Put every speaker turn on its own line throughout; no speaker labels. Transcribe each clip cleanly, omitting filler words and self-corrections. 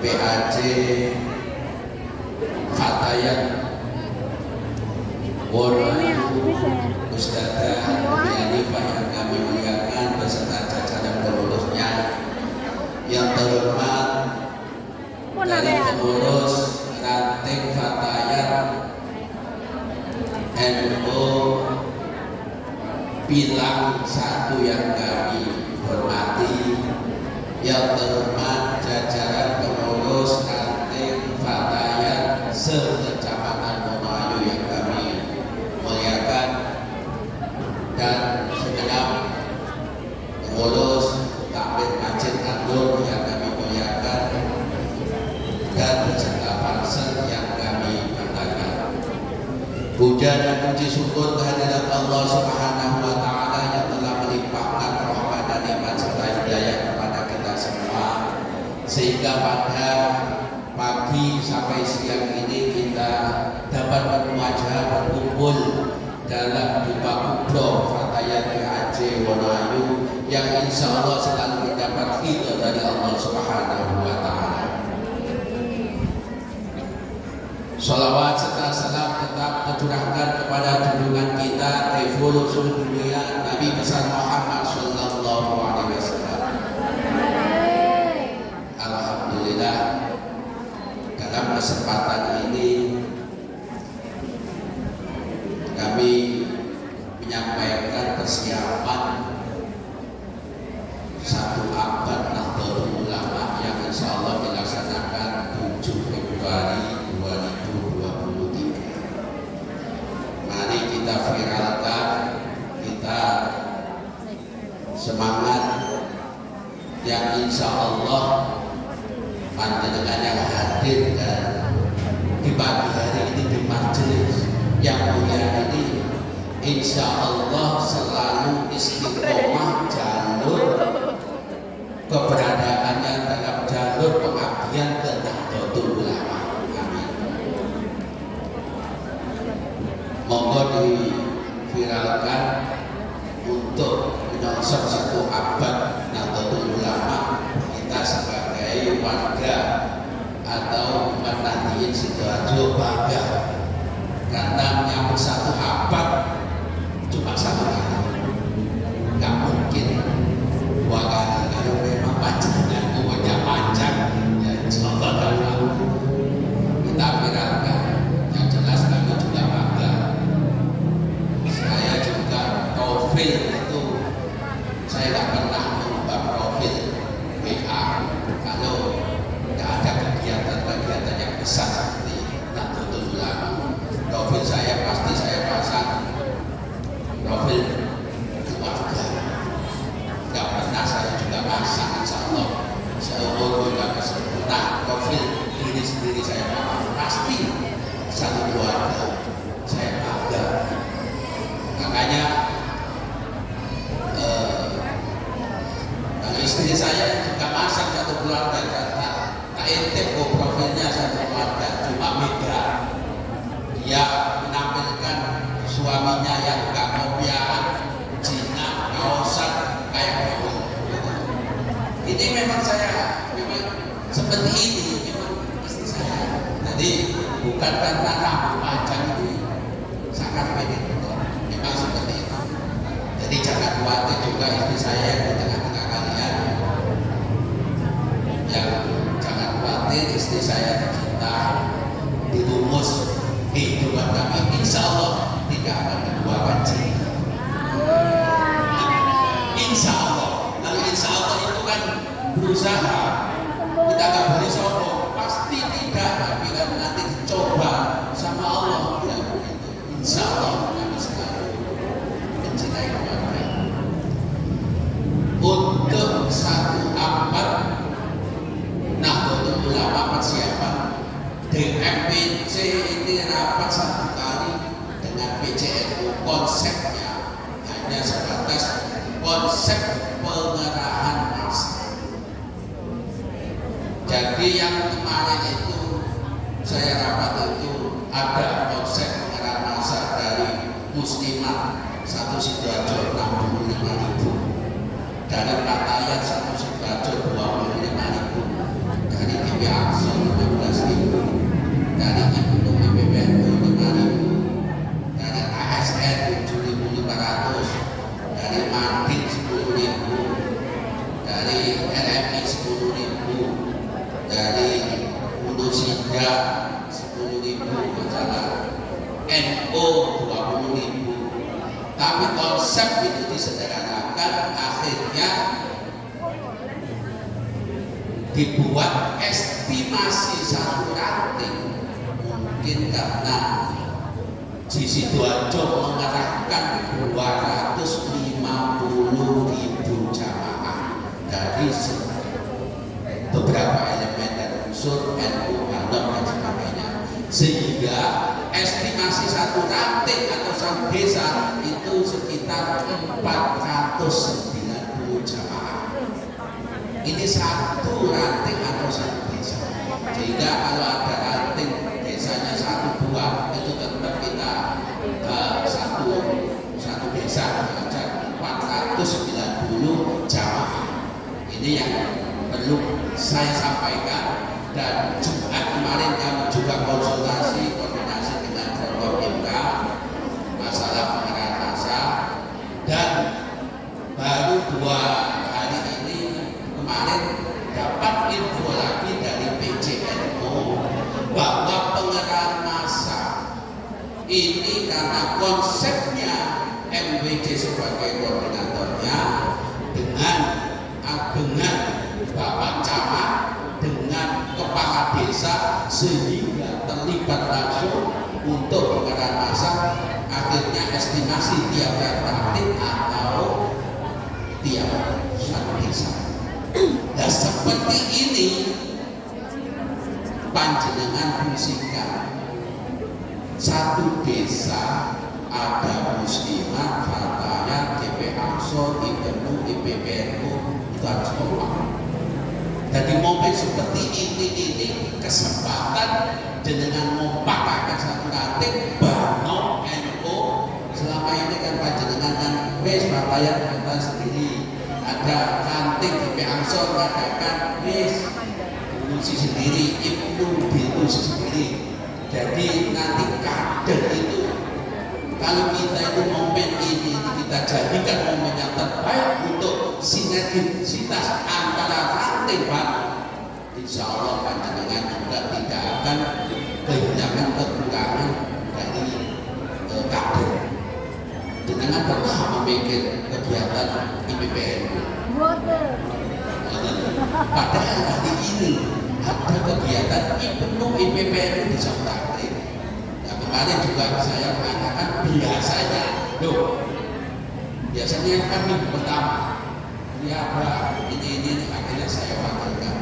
PAJ Fatayat Wonoayu Ustadzah Hanifah yang kami muliakan beserta jajaran pengurusnya, yang terhormat dari pengurus ranting Fatayat NU Pilang 1 yang kami hormati, yang terhormat jajaran pengurus ranting Fatayat se-Kecamatan Wonoayu yang kami muliakan, dan segenap pengurus takmir Masjid An-Nur yang kami muliakan, dan beserta pansel yang kami banggakan. Puja dan puji syukur kehadirat Allah Subhanahu wa Ta'ala yang telah melimpahkan rahmat dan nikmat serta hidayah kepada kita semua, sehingga pada pagi sampai siang ini kita dapat bermuajah berkumpul dalam dupa kubro Fatayat PAJ Wonoayu yang insya Allah selalu mendapat ridho dari Allah Subhanahu wa Ta'ala. Sholawat serta salam tetap tercurahkan kepada junjungan kita revolusi dunia Nabi besar Muhammad Sallallahu Alaihi Wasallam. Alhamdulillah, dalam kesempatan ini kami menyampaikan persiapan satu abad Nahdlatul Ulama yang insya Allah dilaksanakan 7 Februari 2023. Mari kita viralkan, kita semangat, yang insya Allah panjenengan yang hadir dan di pagi hari ini di majelis yang mulia ini insya Allah selalu istiqomah jalur keberadaannya dalam jalur pengabdian ke Nahdlatul Ulama. Amin. Monggo diviralkan untuk menyongsong satu abad Nahdlatul Ulama. Kita sebagai warga atau umat Nahdlatul Sidoarjo bangga karena menyambut satu abad cuma satu kali, nggak mungkin dua kali. Kalau memang panjangnya umurnya panjang, ya insya Allah kalau kita viralkan, yang jelas kami juga bangga. Saya juga profil itu saya nggak pernah mengubah profil WA kalau nggak ada kegiatan-kegiatan yang besar seperti Nahdlatul Ulama. Profil saya pasti saya pasang profil keluarga, nggak pernah saya juga pasang insya Allah seumur nggak kesempurnaan profil diri sendiri saya pasti satu keluarga saya bangga. Makanya istri saya juga masang satu keluarga, tak intip profilnya satu keluarga, cuma beda. Dia menampilkan suaminya yang gak kopiahan, jinak, kaosan, kayak gaul. Ini memang saya, memang seperti ini, memang istri saya. Jadi bukan karena rambut panjang ini sangat pengen, memang seperti itu. Jadi jangan khawatir juga istri saya yang di tengah-tengah kalian. Yang jangan khawatir, istri saya tercinta, dirumus kehidupan kami insya Allah tidak akan dibuahkan cinta. Insya Allah. Lalu insya Allah itu kan berusaha, kita nggak boleh sombong, pasti tidak, tapi kan nanti dicoba sama Allah ya, begitu. Insya Allah kami sekarang mencintai keluarga. Untuk satu abad Nahdlatul Ulama persiapan DMPC ini rapat satu kali dengan PCNU, konsepnya hanya sebatas konsep pengerahan massa. Jadi yang kemarin itu saya rapat itu ada konsep pengerahan massa dari Muslimat satu Sidoarjo 65.000, dari Fatayat satu Sidoarjo 25.000, dari TPAC dari RMI 10.000, dari Hulu Sinda 10.000 masalah, NO 20.000. Tapi konsep itu disederhanakan, akhirnya dibuat estimasi satu ranting. Mungkin karena di Sidoarjo mengerahkan 250.000 jamaah dari beberapa elemen dan unsur NU, Handok dan sebagainya, sehingga estimasi satu ranting atau satu desa itu sekitar 490 jamaah. Ini satu ranting atau satu desa, sehingga kalau ada ranting desanya satu dua itu tetap kita satu desa ada 490 jamaah. Ini yang perlu saya sampaikan. Dan Jumat kemarin kami juga konsultasi koordinasi dengan Forkopimda masalah pengerahan massa, dan baru 2 hari ini kemarin dapat info lagi dari PCNU bahwa pengerahan massa ini karena konsepnya MWJ sebagai koordinatornya dengan Bapak Camat dengan kepala desa, sehingga terlibat langsung untuk pengerahan massa. Akhirnya estimasi tiap ranting atau tiap satu desa. Nah, seperti ini panjenengan fungsikan satu desa ada muslimat, fatayat, GP Ansor, IPNU, IPPNU, itu harus kompak. Jadi momen seperti ini kesempatan dengan mempakaikan satu ranting Bano NU. Selama ini kan panjenengan kan wis fatayat kita sendiri, ada ranting GP Ansor mengadakan wis fungsi sendiri, IPNU itu sendiri. Jadi nanti kader itu, kalau kita itu momen ini kita jadikan momen yang terbaik untuk sinergisitas antara ranting Pak, insya Allah panjenengan juga tidak akan kehilangan kekurangan dari kader. Jenengan pernah memikir kegiatan IPPNU? Padahal hari ini ada kegiatan IPNU IPPNU di Sautari. Nah, kemarin juga saya mengatakan biasanya kan minggu pertama ini akhirnya saya wakilkan.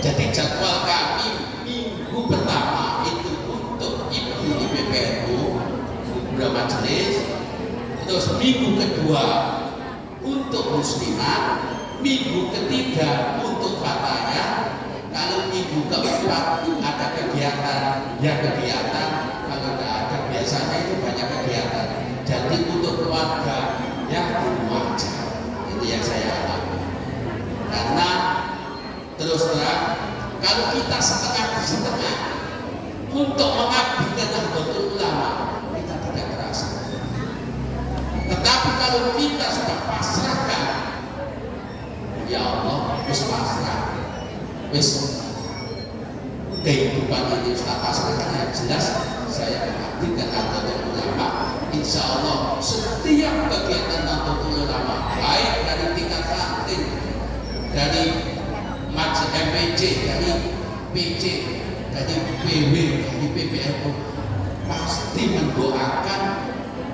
Jadi jadwal kami minggu pertama itu untuk ibu IPPNU, beberapa majelis, terus minggu kedua untuk muslimat, minggu ketiga untuk fatayat. Kalau minggu keempat ada kegiatan, kalau tidak ada biasanya itu banyak kegiatan. Jadi untuk keluarga yang di rumah aja, itu yang saya alami. Karena terus terang, kalau kita setengah untuk mengabdikan Nahdlatul Ulama, kita tidak terasa. Tetapi kalau kita sudah pasrahkan, ya Allah, wis pasrah, wis kehidupan ini sudah pasrahkan, yang jelas saya mengabdikan Nahdlatul Ulama. Insya Allah setiap kegiatan Nahdlatul Ulama, baik dari tingkat ranting, dari MPC, dari PC, dari PW, dari PPNU, pasti mendoakan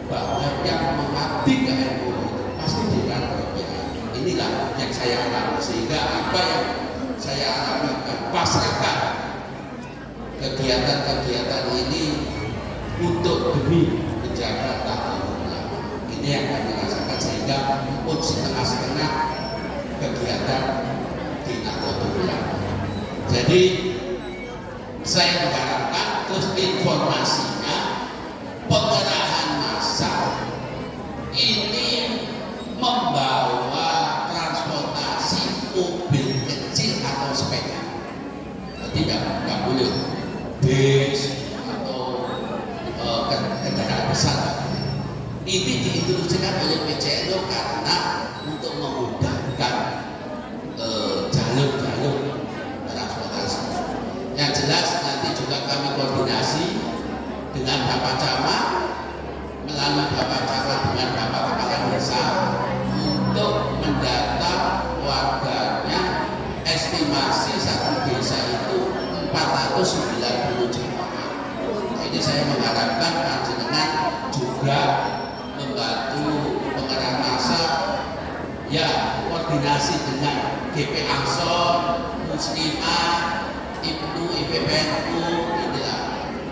bahwa yang mengabdi ke NU pasti dengan kegiatan. Inilah yang saya alami, sehingga apa yang saya alami pasrahkan kegiatan-kegiatan ini untuk demi menjaga Nahdlatul Ulama. Ini yang kami rasakan, sehingga pun setengah-setengah kegiatan di Nahdlatul Ulama. Jadi saya mengharapkan terus informasinya pengerahan massa ini membawa transportasi mobil kecil atau sepeda. Tidak boleh bis atau kendaraan besar. Ini diinstruksikan oleh PCNU karena untuk memudahkan Bapak Camat, melalui Bapak Camat dengan Bapak Kepala Desa untuk mendata warganya. Estimasi satu desa itu 490 jamaah. Jadi saya mengharapkan panjenengan juga membantu pengarah masa, ya koordinasi dengan GP Ansor, Muslimah, Ibnu, IPPNU, inilah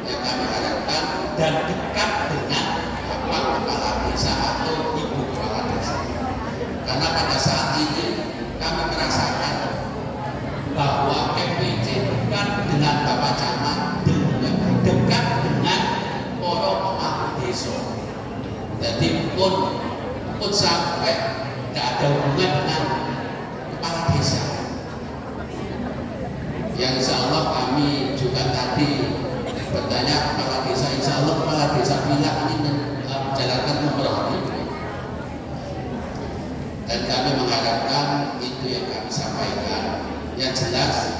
yang kami harapkan, dan dekat dengan Bapak Kepala Desa atau Ibu Kepala Desa. Karena pada saat ini kami merasakan bahwa MPC dekat dengan Bapak Camat, dekat dengan para pemangku desa. Jadi pun sampai tidak ada hubungan dengan kepala desa. Yang insya Allah kami juga tadi bertanya kepala desa, insya Allah kepala desa bilang ini menjalankan umroh ini. Dan kami mengharapkan itu yang kami sampaikan. Yang jelas,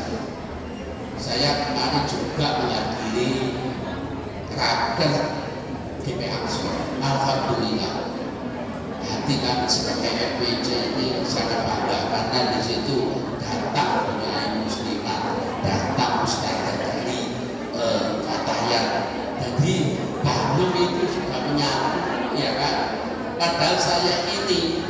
saya kemarin juga menghadiri raker GP Ansor. Alhamdulillah, hati kami sebagai FPC ini sangat bangga karena di situ datang Kiai Muslimah, datang Ustaz dari Fatahiyat. Jadi belum itu sudah menyatu, ya kan? Padahal saya ini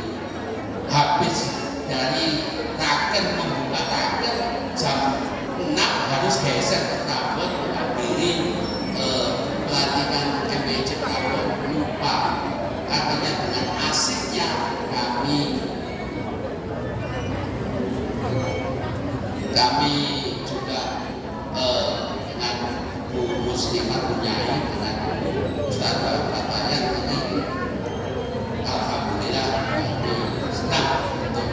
habis dari raker membuka raker jam 6 harus geser ke Prabon menghadiri pelatihan MPC Prabon. Lupa, artinya dengan asiknya kami juga dengan Bu Muslimah Bunyai, dengan Ustaz Fatahiyat ini, alhamdulillah kami senang untuk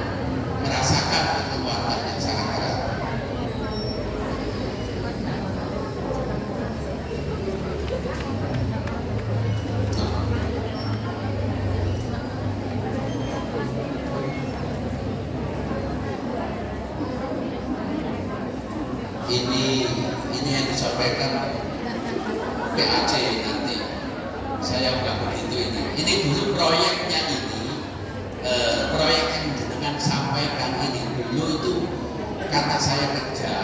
merasakan kekeluargaan yang sangat erat. Ini yang disampaikan PAC nanti. Saya udah begitu ini. Ini dulu proyeknya ini, proyek yang dengan sampaikan ini dulu itu karena saya kerja,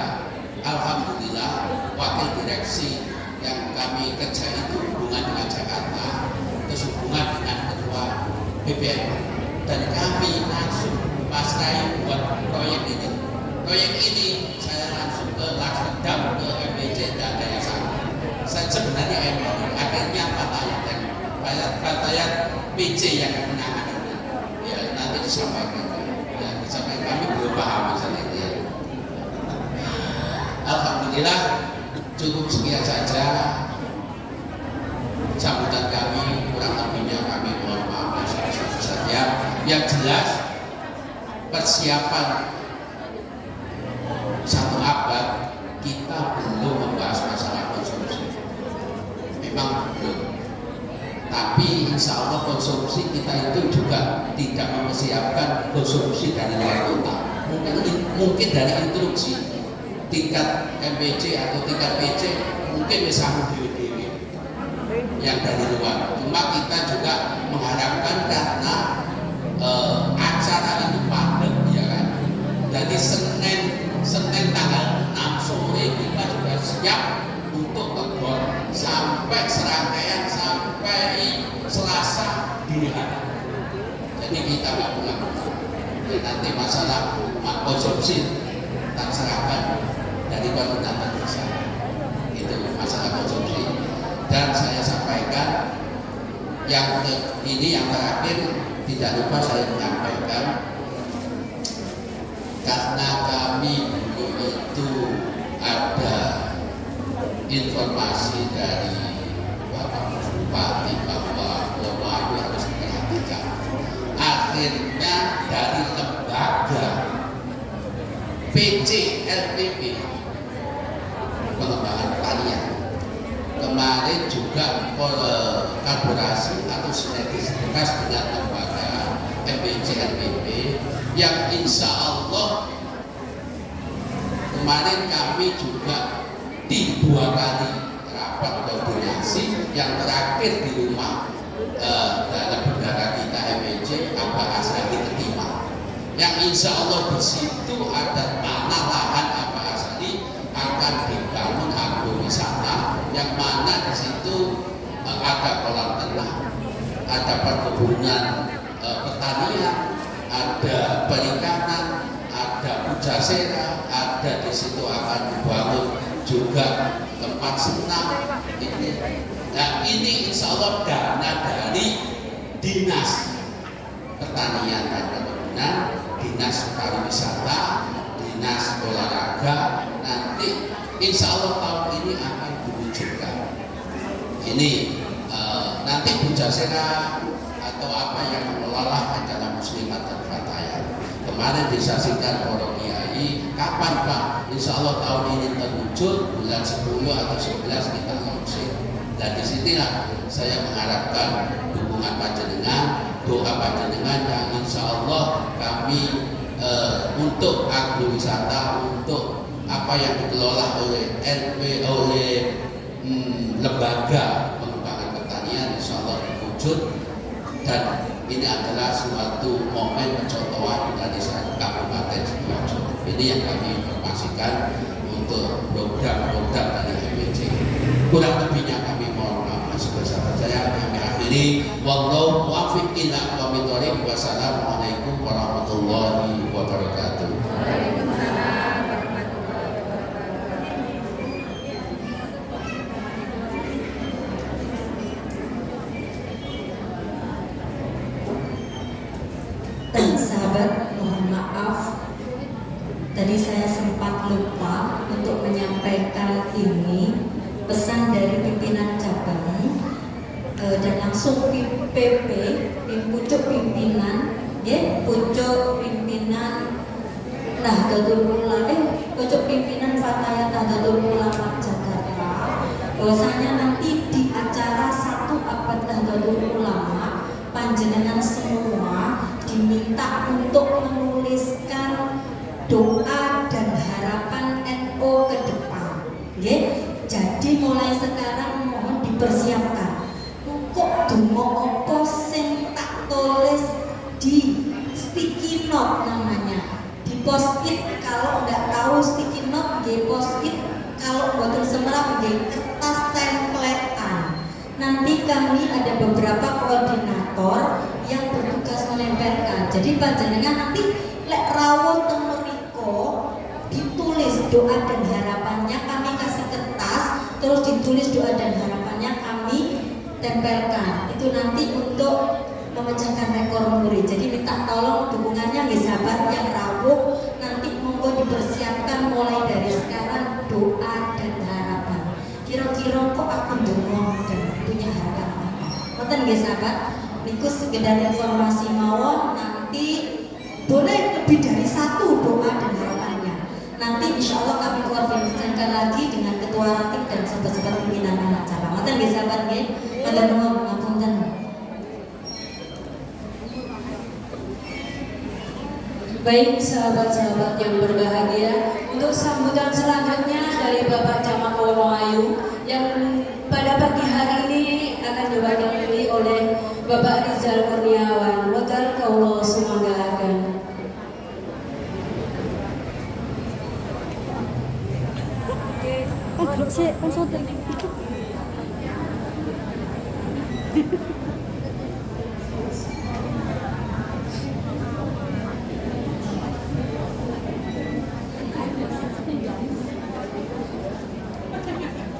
alhamdulillah wakil direksi yang kami kerja itu hubungan dengan Jakarta, terus hubungan dengan ketua BPN, dan kami langsung pasrai buat proyek ini. Proyek ini saya langsung ke Laskedam, ke MPC dan Daya Sana. Saya sebenarnya MPC, akhirnya Fatahiyat PC yang menangani. Ya nanti disampaikan. Ya disampaikan, kami belum paham masalah ini. Ya. Alhamdulillah cukup sekian saja sambutan kami, kurang lebihnya kami mohon maaf saja. Yang jelas persiapan satu abad kita belum membahas masalah konsumsi, memang belum. Tapi insya Allah konsumsi kita itu juga tidak mempersiapkan konsumsi dari luar kota. Mungkin dari instruksi tingkat MPC atau tingkat PC mungkin bisa dewi yang dari luar. Cuma kita juga mengharapkan karena acara itu padat, ya kan. Jadi Senin tanggal 6 sore kita sudah siap untuk terbor sampai serangkaian sampai Selasa dini hari. Jadi kita nggak pulang. Nanti masalah konsumsi tak serahkan dari koordinator desa. Itu masalah konsumsi. Dan saya sampaikan yang ini yang terakhir, tidak lupa saya menyampaikan, karena kami dulu itu ada informasi dari Bapak Bupati bahwa Wonoayu harus diperhatikan. Akhirnya dari lembaga PC LPP pengembangan pertanian kemarin juga kolaborasi atau sinergisitas dengan lembaga MPC LPP yang insya Allah kemarin kami juga di 2 kali rapat dapat koordinasi yang terakhir di rumah dalam bendara kita MBC Abah Asadi Ketima, yang insya Allah di situ ada tanah lahan Abah Asadi akan dibangun agrowisata, yang mana di situ ada kolam renang, ada perkebunan pertanian, ada perikanan, ada pujasera, ada di situ akan dibangun juga tempat senam. Nah ini insya Allah dana dari dinas pertanian dan perkebunan, dinas pariwisata, dinas olahraga. Nanti insya Allah tahun ini akan diwujudkan. Ini nanti pujasera atau apa yang mengelola adalah Muslimat dan Fatayat. Kemarin disaksikan para kiai, kapan Pak? Insya Allah tahun ini terwujud, bulan 10 atau 11 kita launching. Dan disinilah saya mengharapkan dukungan panjenengan, doa panjenengan, yang insya Allah kami untuk agrowisata, untuk apa yang dikelola oleh LP, oleh lembaga pengembangan pertanian, insya Allah terwujud. Dan ini adalah suatu momen percontohan dari Kabupaten Sidoarjo. Ini yang kami informasikan untuk program-program dari MBC. Kurang lebihnya kami mohon maaf sebesar saya. Kami akhiri. Wallahu muwaffiq ila aqwamit thoriq. Wassalamualaikum warahmatullahi wabarakatuh.
Sahabat, mohon maaf tadi saya sempat lupa untuk menyampaikan ini pesan dari pimpinan cabang dan langsung PP pucuk pimpinan pucuk pimpinan pucuk pimpinan Fatayat Nahdlatul Ulama Jakarta, bahwasanya nanti di acara 1 Abad Nahdlatul Ulama panjenengan semua diminta untuk menuliskan doa dan harapan NU ke depan. Jadi mulai sekarang mohon dipersiapkan. Kok donga apa sing tak tulis di sticky note namanya. Di post-it, kalau nggak tahu sticky note post-it, kalau boten semerap kertas templetan. Nanti kami ada beberapa koordinator yang bertugas menempelkan. Jadi panjenengan nanti lek rawuh teng mriko ditulis doa dan harapannya, kami kasih kertas, terus ditulis doa dan harapannya kami tempelkan. Itu nanti untuk memecahkan rekor muri. Jadi minta tolong dukungannya nggih sahabat yang rawuh, nanti monggo dipersiapkan mulai dari sekarang doa dan harapan. Kira-kira kok aku ndonga dan punya harapan apa? Ngoten nggih sahabat. Niku sekedar informasi mawon, nanti boleh lebih dari 1 doa dan harapannya. Nanti insya Allah kami koordinasikan lagi dengan ketua ratib dan sahabat-sahabat pimpinan acara. Ngoten nggih sahabat nggih. Matur nuwun ngapunten.
Baik sahabat-sahabat yang berbahagia, untuk sambutan selanjutnya dari Bapak Camat Wonoayu yang pada pagi hari ini akan diwakili oleh Bapak Rizal Kurniawan. Modal kaulo sumanggalaken.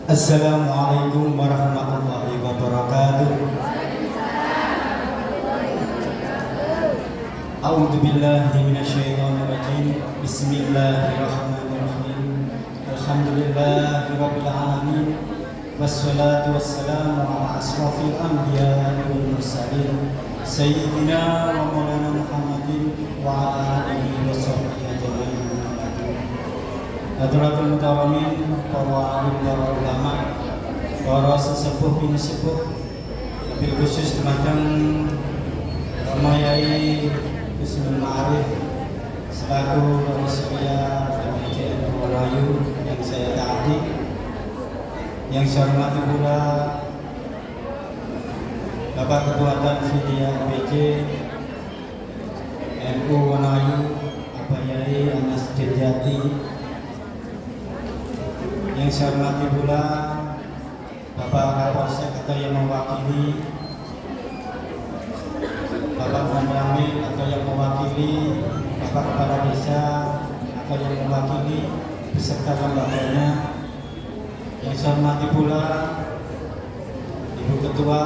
Assalamualaikum warahmatullahi wabarakatuh. A'udzu billahi minasyaitonir rajim. Bismillahirrahmanirrahim. Alhamdulillahirabbil alamin. Wassalatu wassalamu ala asrofil anbiya'i wal mursalin sayyidina wa maulana Muhammadin wa ala alihi wa sahbihi ajmain. Hadaratul mutawamin, para alim, para ulama, para sesepuh bini sepuh, lebih khusus teman Mayai Bismil Ma'arif selaku panitia MBC Wonoayu yang saya taati, yang saya hormati pula Bapak Ketua Tanfidia PJ NU Wonoayu Bapak Yai Anas Dirjati, yang saya hormati pula Bapak Kapolsek atau yang mewakili, Bapak Ramil atau yang mewakili, Bapak Kepala Desa atau yang mewakili beserta lembaganya, yang saya hormati pula Ibu Ketua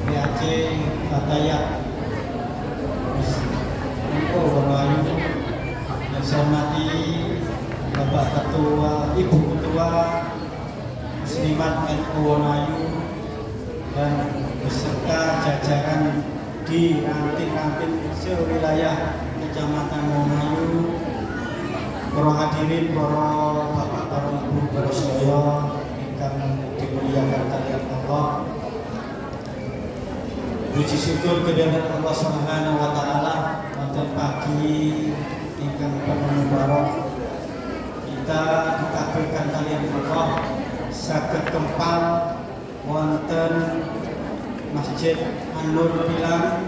PAC Fatayat NU Wonoayu, yang saya hormati Bapak Ketua, Ibu Ketua Muslimat NU Wonoayu dan beserta jajaran di ranting-ranting sewilayah Kecamatan Wonoayu, para hadirin, para bapak, para ibu, para sedaya ingkang dimuliakan kalian Allah. Puji syukur kehadirat Allah Subhanahu wa taala wonten pagi ingkang penuh mubarak. Kita dikabulkan kalian Allah saged kempal wonten Masjid An-Nur Pilang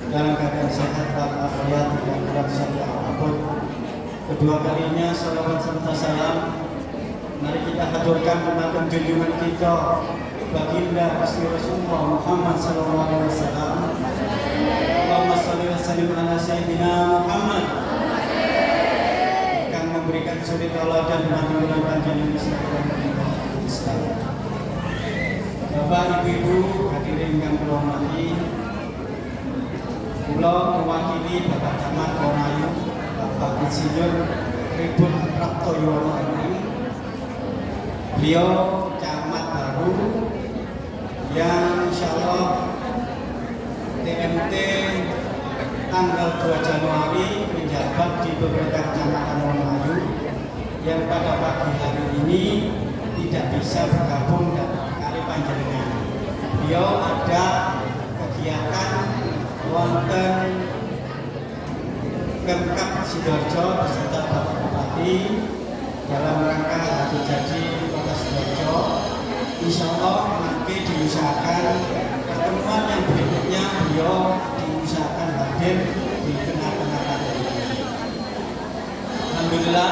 dalam keadaan sehat walafiat dan dalam syariah apapun. Kedua kalinya salawat serta salam mari kita haturkan kepada junjungan kita baginda Rasulullah Muhammad sallallahu alaihi wasallam. Allahumma shalli wa sallim ala sayyidina Muhammad, yang memberikan suri tauladan dan bulan panjang Islam. Bapak, Ibu-ibu, hadirin yang berhormati, kula mewakili Bapak Camat Wonoayu, Bapak Insinyur Tribun Praptoyono. Beliau camat baru yang insyaallah TMT tanggal 2 Januari menjabat di beberapa kecamatan Wonoayu yang pada pagi hari ini tidak bisa bergabung dan kali panjenengan. Beliau ada kegiatan wonten Pemkab Sidoarjo beserta Bapak Bupati dalam rangka hari jadi Kota Sidoarjo. Insya Allah nanti diusahakan pertemuan yang berikutnya beliau diusahakan hadir di tengah-tengah kali. Alhamdulillah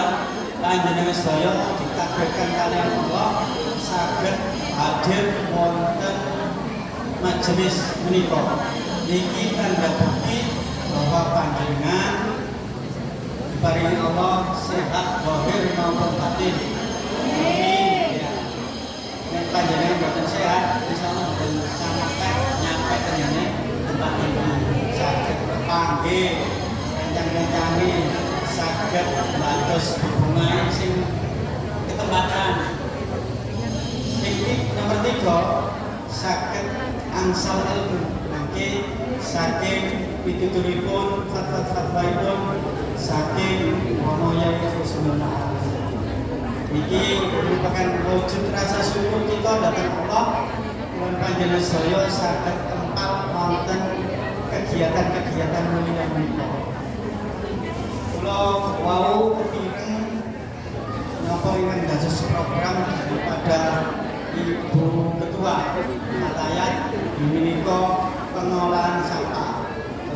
panjenengan sedaya ditakdirkan kalian Allah saged hadir wonten majelis menika. Niki tanda bukti bahwa panjenengan diparingi Allah sehat zahir maupun batin. Amin. Ya. Nek panjenengan boten sehat, insyaallah boten sampai nyampe tenene tempat ini. Saged panggih kencang-kencane, saged mbantos hubungan sing ketepatan. Iki nomor 3 saged angsal ilmu. Mangke saking pituturipun fatwa-fatwaipun saking Romo Yai Husnul Ma'arif. Iki merupakan wujud rasa syukur kita datang Allah lan panjenengan sedaya saged tempal wonten kegiatan-kegiatan mulia menika. Kula wau kepingin napa ingkang dados program daripada Ibu Ketua Fatayat menika pengelolaan sampah.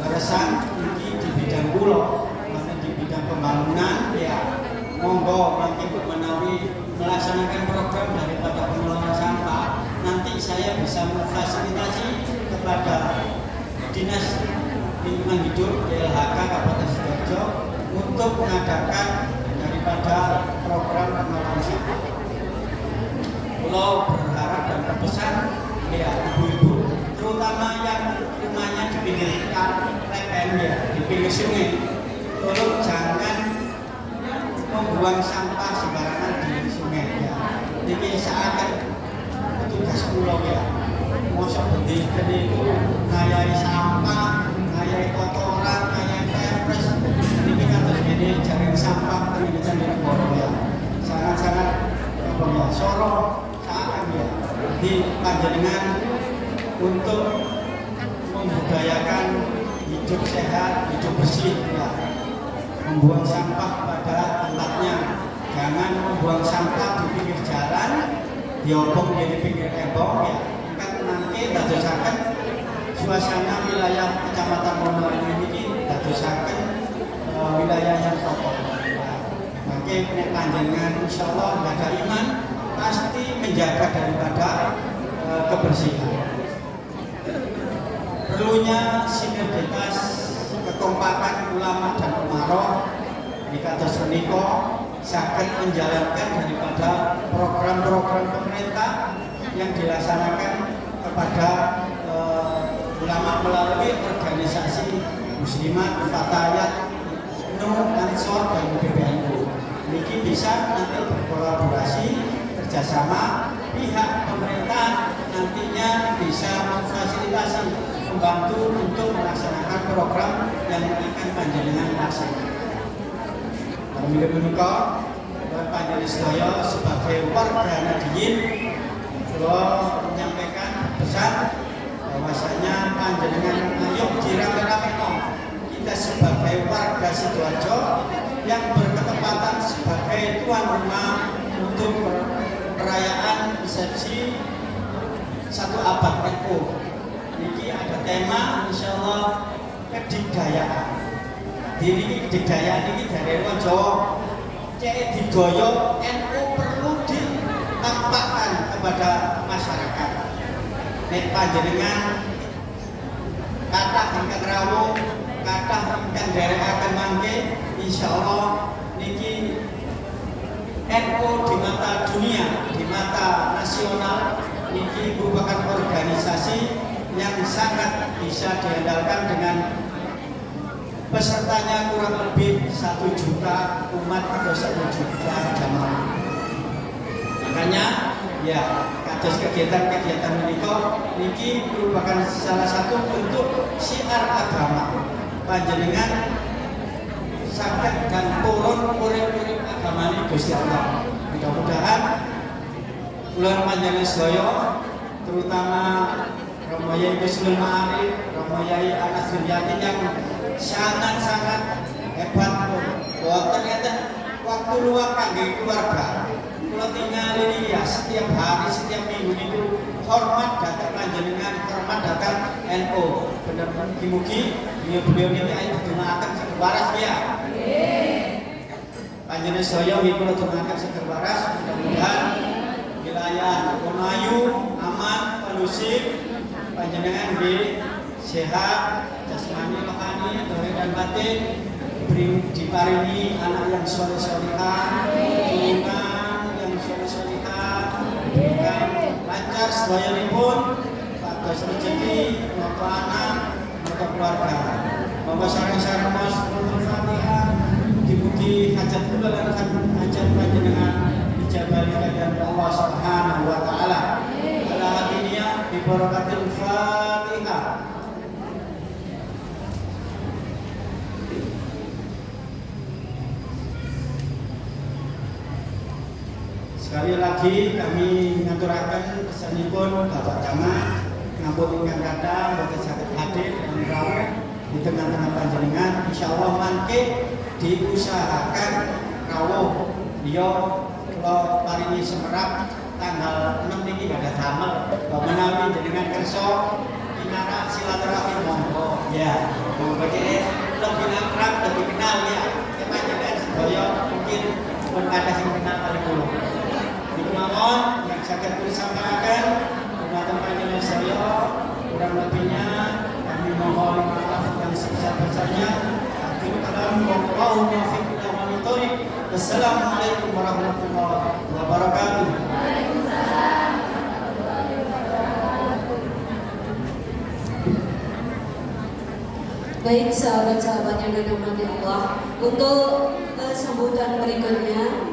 Leresan iki di bidang kula, wonten di bidang pembangunan ya. Monggo nanti menawi melaksanakan program daripada pengelolaan sampah, nanti saya bisa memfasilitasi kepada Dinas Lingkungan Hidup DLHK Kabupaten Sidoarjo untuk mengadakan daripada program pengelolaan sampah. Kula berharap dan berpesan ya ibu-ibu, terutama yang rumahnya di pinggir lepen ya, di pinggir sungai, tolong jangan membuang sampah sembarangan di sungai ya. Ini seakan petugas pulau ya. Mosok bendina itu ngayai sampah, ngayai kotoran, ngayai pempres. Ini kan terus jadi jaring sampah di negara ya. Sangat-sangat apa ya? Sorong seakan ya. Di panjenengan untuk membudayakan hidup sehat, hidup bersih ya. Membuang sampah pada tempatnya, jangan membuang sampah di pinggir jalan, diobong di pinggir tembok ya, kan nanti dadosaken suasana wilayah Kecamatan Wonoayu ini dadosaken wilayah yang kotor. Maka nek panjenengan insyaallah ada iman pasti menjaga daripada kebersihan. Perlunya sinergitas kekompakan ulama dan umaroh di kados menika saged menjalankan daripada program-program pemerintah yang dilaksanakan kepada ulama melalui organisasi muslimat, fatayat, Ansor dan PBNU. Ini bisa nanti berkolaborasi kerjasama pihak pemerintah nantinya bisa memfasilitasi membantu untuk melaksanakan program yang akan panjenengan laksanakan. Alhamdulillah menika panjenengan sedaya sebagai warga Nadiyin kula menyampaikan pesan bahwasanya panjenengan ayo dirame-rameno kita sebagai warga Sidoarjo yang berketepatan sebagai tuan rumah untuk perayaan resepsi 1 abad NU. Ini ada tema insyaallah kedikdayaan. Diri kedikdayaan ini dari orang Jawa. Cek digoyo NU perlu ditampakkan kepada masyarakat. Nek panjenengan kathah ingkang rawuh, kathah ingkang derekaken mangke insyaallah niki NU di mata dunia, di mata nasional ini merupakan organisasi yang sangat bisa diandalkan dengan pesertanya kurang lebih 1 juta umat atau 1 juta jamaah. Makanya ya kados kegiatan-kegiatan niki merupakan salah satu bentuk syiar agama panjenengan saged dan purun urip-urip agamane Gusti Allah. Mudah-mudahan kula panjenengan sedaya terutama Romo Yai Gusnul Ma'arif, Romo Yai Anas Suryati yang sangat-sangat hebat bahwa ternyata waktu luang kangge keluarga kula tinggal ini ya setiap hari, setiap minggu itu hormat datang panjenengan, hormat datang NU. Benar mugi-mugi beliau ini ayo didongaaken seger waras ya. Panjenengan sedaya kula dongaaken seger waras, mudah-mudahan wilayah Wonoayu aman, kondusif, panjenengan di sehat, jasmani, rohani, dohir dan batin, diparingi anak yang soleh-solehah, turunan yang soleh-solehah, diberikan lancar sedayanipun, pados rezeki, nopo anak, nopo keluarga. Monggo sareng-sareng mas Fatihah, mugi-mugi hajat kula lan hajat panjenengan dijabali kalian Allah Subhanahu wa taala. Ala hadiniya bi barakatil Fatihah. Sekali lagi kami ngaturaken pesanipun Bapak Camat ngampun ingkang kathah boten saged hadir dan rawuh di tengah-tengah panjenengan. Insyaallah mangke diusahakan rawuh beliau kula paringi semerap tanggal 6 niki ada damel menawi jenengan kersa pinarak silaturahmi monggo ya. Monggo lebih akrab, lebih kenal ya. Panjenengan sedaya mungkin pun ada sing kenal kali kula. Mohon yang saged kula sampaikan dumateng panjenengan sedaya kurang lebihnya kami mohon maaf yang sebesar-besarnya. Wassalamualaikum warahmatullahi wabarakatuh.
Baik sahabat-sahabat yang dirahmati Allah, untuk sambutan berikutnya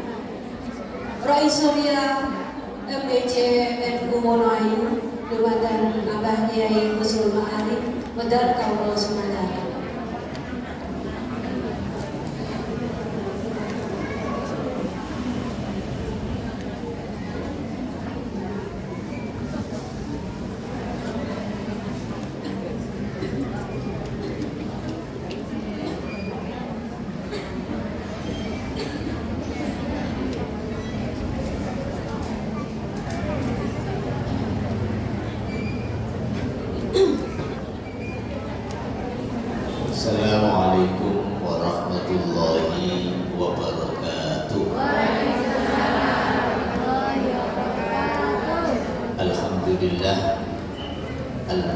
Rais Surya MDC NU Wonoayu Dumateng Abah Kiai Gusnul Ma'arif Medar Kaula Sumedang.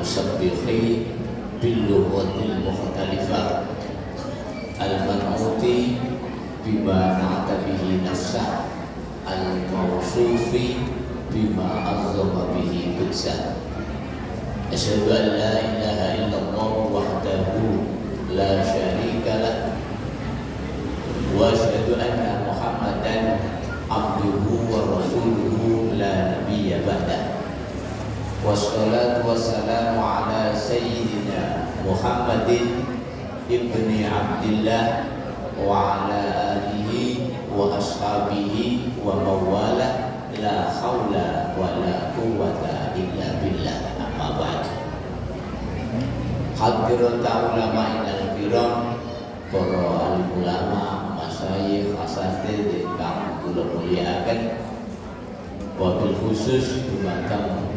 al-musabbihi bil lughatil mukhtalifah al-man'uti bima na'ata bihi nafsah al-mawsufi bima azzama bihi qudsa. Asyhadu an la ilaha illallah wahdahu la syarika lah wa asyhadu anna Muhammadan abduhu wa rasuluhu la nabiyya ba'dah. Wassalatu wassalamu ala sayyidina Muhammadin ibni Abdillah wa ala alihi wa ashabihi wa mawalah la hawla wa la quwwata illa billah. Amma ba'd. Hadirat ulama inal kiram, para alim ulama, masyayikh, asatidz ingkang kula mulyakaken, wabil khusus dumateng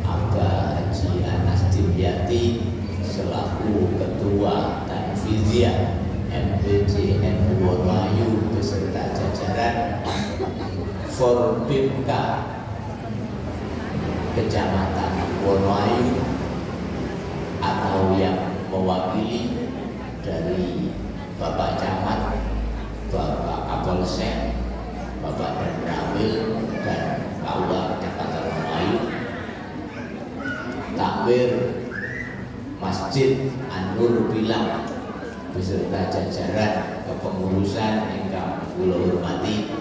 Abah Haji Anas Dimyati selaku Ketua Tanfiziyah MPC NU Wonoayu beserta jajaran Forbimka Kecamatan Wonoayu atau yang mewakili dari Bapak Camat, Bapak Kapolsek, Bapak Danramil dan Kaula Kecamatan Wonoayu, Takwir Masjid An-Nur Bilang beserta jajaran kepengurusan ingkang kula hormati,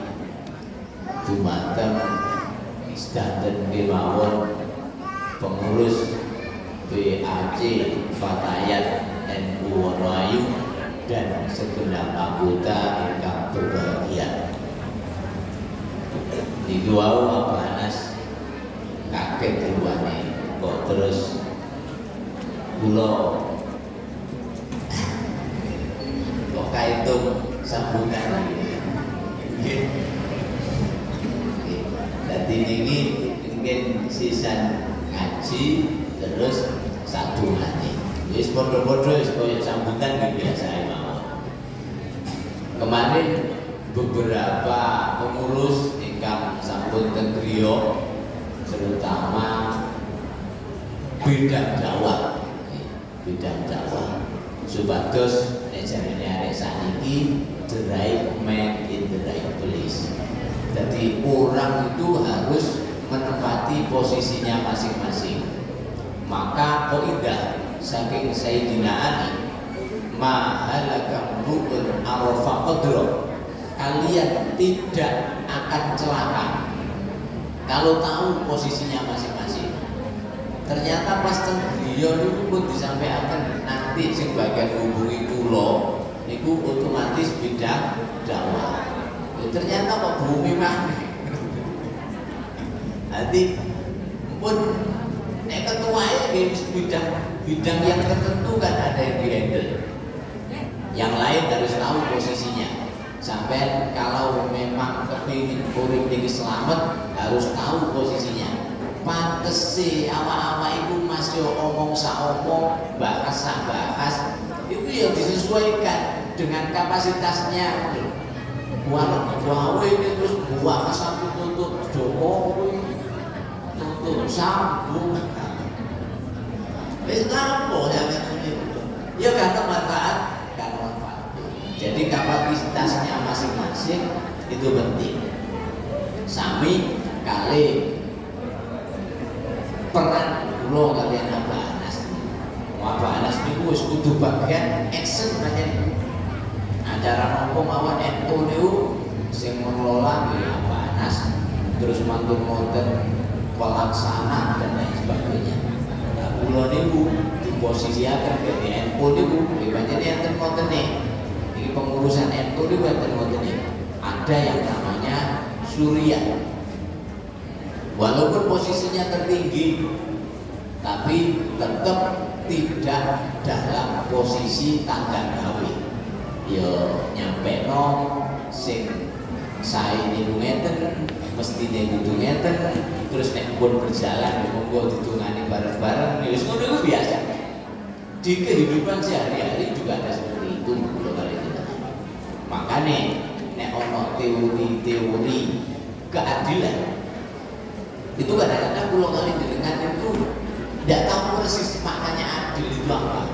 dumateng sedanten kemawon pengurus BAC Fatayat NU Wonoayu dan segenap anggota ingkang berbahagia. Niku wau Bapak Anas kaget ruane kok terus kula kok kaitung sambutan nggih. Dadi niki mungkin sisan ngaji terus sadungane wis padha-padha wis koyo sambutan iki biasa mawon. Kemarin beberapa pengurus ingkang sampun teng griya terutama bidang Jawa supados nek jarene arek saniki the right man in the right place. Jadi orang itu harus menempati posisinya masing-masing. Maka kaidah saking Sayyidina Ali, ma halaka ru'un arafa qadra, kalian tidak akan celaka kalau tahu posisinya masing-masing. Ternyata pas teng griya niku pun disampaikan nanti sing bagian hubungi kula niku otomatis bidang dakwah. Ternyata kok bumi maneh. Nanti pun nek ketuanya bidang yang tertentu kan ada yang dihandle. Yang lain harus tahu posisinya. Sampai kalau memang kepingin urip iki selamat harus tahu posisinya. Pantes sih awak-awak itu masih omong saomong, bahas sak bahas, itu yang disesuaikan dengan kapasitasnya. Wae ini terus buah satu tutup Jokowi, tutup sambung. Wis lapo yang ini? Ya karena manfaat. Jadi kapasitasnya masing-masing itu penting. Sami kali peran kula kalian Abah Anas. Abah Anas niku wis kudu bagian action pancen. Acara nopo mawon NU niku sing mengelola nggih Abah Anas, terus mantun wonten pelaksana dan lain sebagainya. Nah, kula niku diposisiaken dadi NU niku pancen enten wontene. Iki pengurusan NU niku enten wontene. Ada yang namanya Surya. Walaupun posisinya tertinggi, tapi tetap tidak dalam posisi tangga gawe. Yo nyampe no sing sae niku ngeten, mesti kudu ngeten, terus nek pun berjalan monggo ditungani bareng-bareng, wis ngono iku biasa. Di kehidupan sehari-hari juga ada seperti itu kalau kalian. Makanya nek ono teori-teori keadilan itu kadang-kadang pulau kali dengan itu tidak tahu persis maknanya adil itu apa.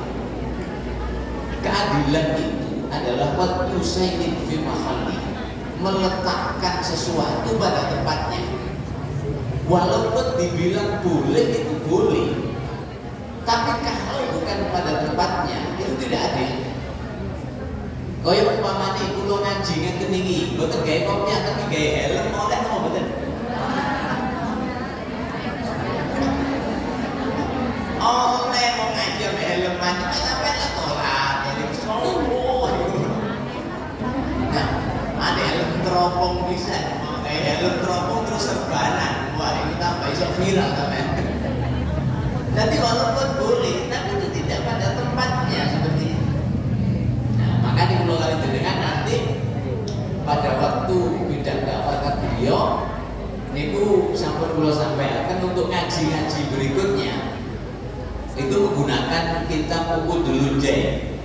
Keadilan itu adalah waktu sayyid fi mahalli, meletakkan sesuatu pada tempatnya. Walaupun dibilang boleh itu boleh, tapi kalau bukan pada tempatnya itu tidak adil. Kaya umpamane kula ngaji ngeten niki, mboten gawe kopiah tapi gawe helm oleh napa mboten? Oleh mau ngaji ame helm mati sampe lah tolak jadi sombong. Nah, ada helm teropong bisa, kayak helm teropong terus serbanan. Wah, ini tambah iso viral sampean. Jadi walaupun boleh, tapi itu tidak pada tempatnya seperti itu. Nah, maka di Pulau Kalijenengan nanti pada waktu bidang dakwah beliau, niku sampun kula sampaikan untuk ngaji-ngaji berikutnya itu menggunakan kitab Ukudulunjain.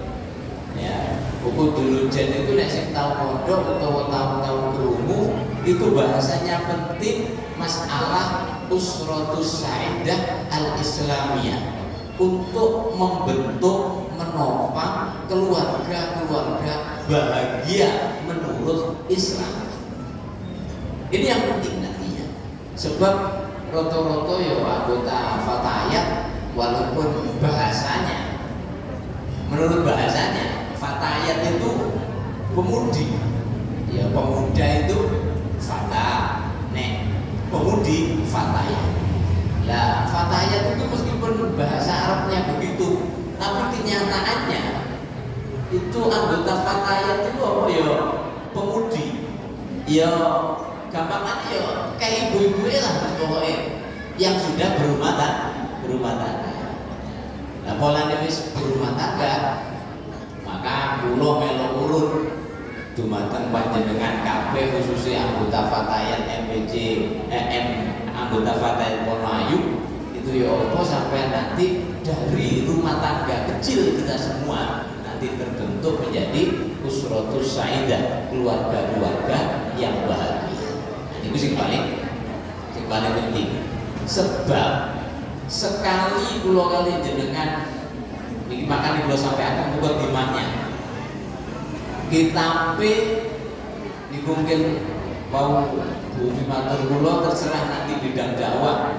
Ya, Ukudulunjain itu nek sing tau pondok utawa tahu krungu itu bahasanya penting masalah usratus sa'idah al-islamiyah untuk membentuk menopang keluarga-keluarga bahagia menurut Islam. Ini yang penting nantinya. Sebab roto-roto ya anggota fatayat walaupun bahasanya menurut bahasanya fatayat itu pemudi. Ya pemuda itu fata, nek pemudi fatayat. Lah fatayat itu meskipun bahasa Arabnya begitu, tapi kenyataannya itu anggota fatayat itu apa ya pemudi. Ya gampangannya ya kayak ibu-ibu lah pokoknya yang sudah berumah tangga. Nah polanya wis berumah tangga, maka kula melu urun dumateng panjenengan kabeh khususnya anggota fatayat MPC anggota fatayat Wonoayu itu ya apa sampai nanti dari rumah tangga kecil kita semua nanti terbentuk menjadi usratus sa'idah, keluarga-keluarga yang bahagia. Itu sing paling penting. Sebab sekali kula kali jenengan iki makan kula sampaikan bukan dimanya. Kita mungkin mau bumi matur kula terserah nanti bidang dakwah.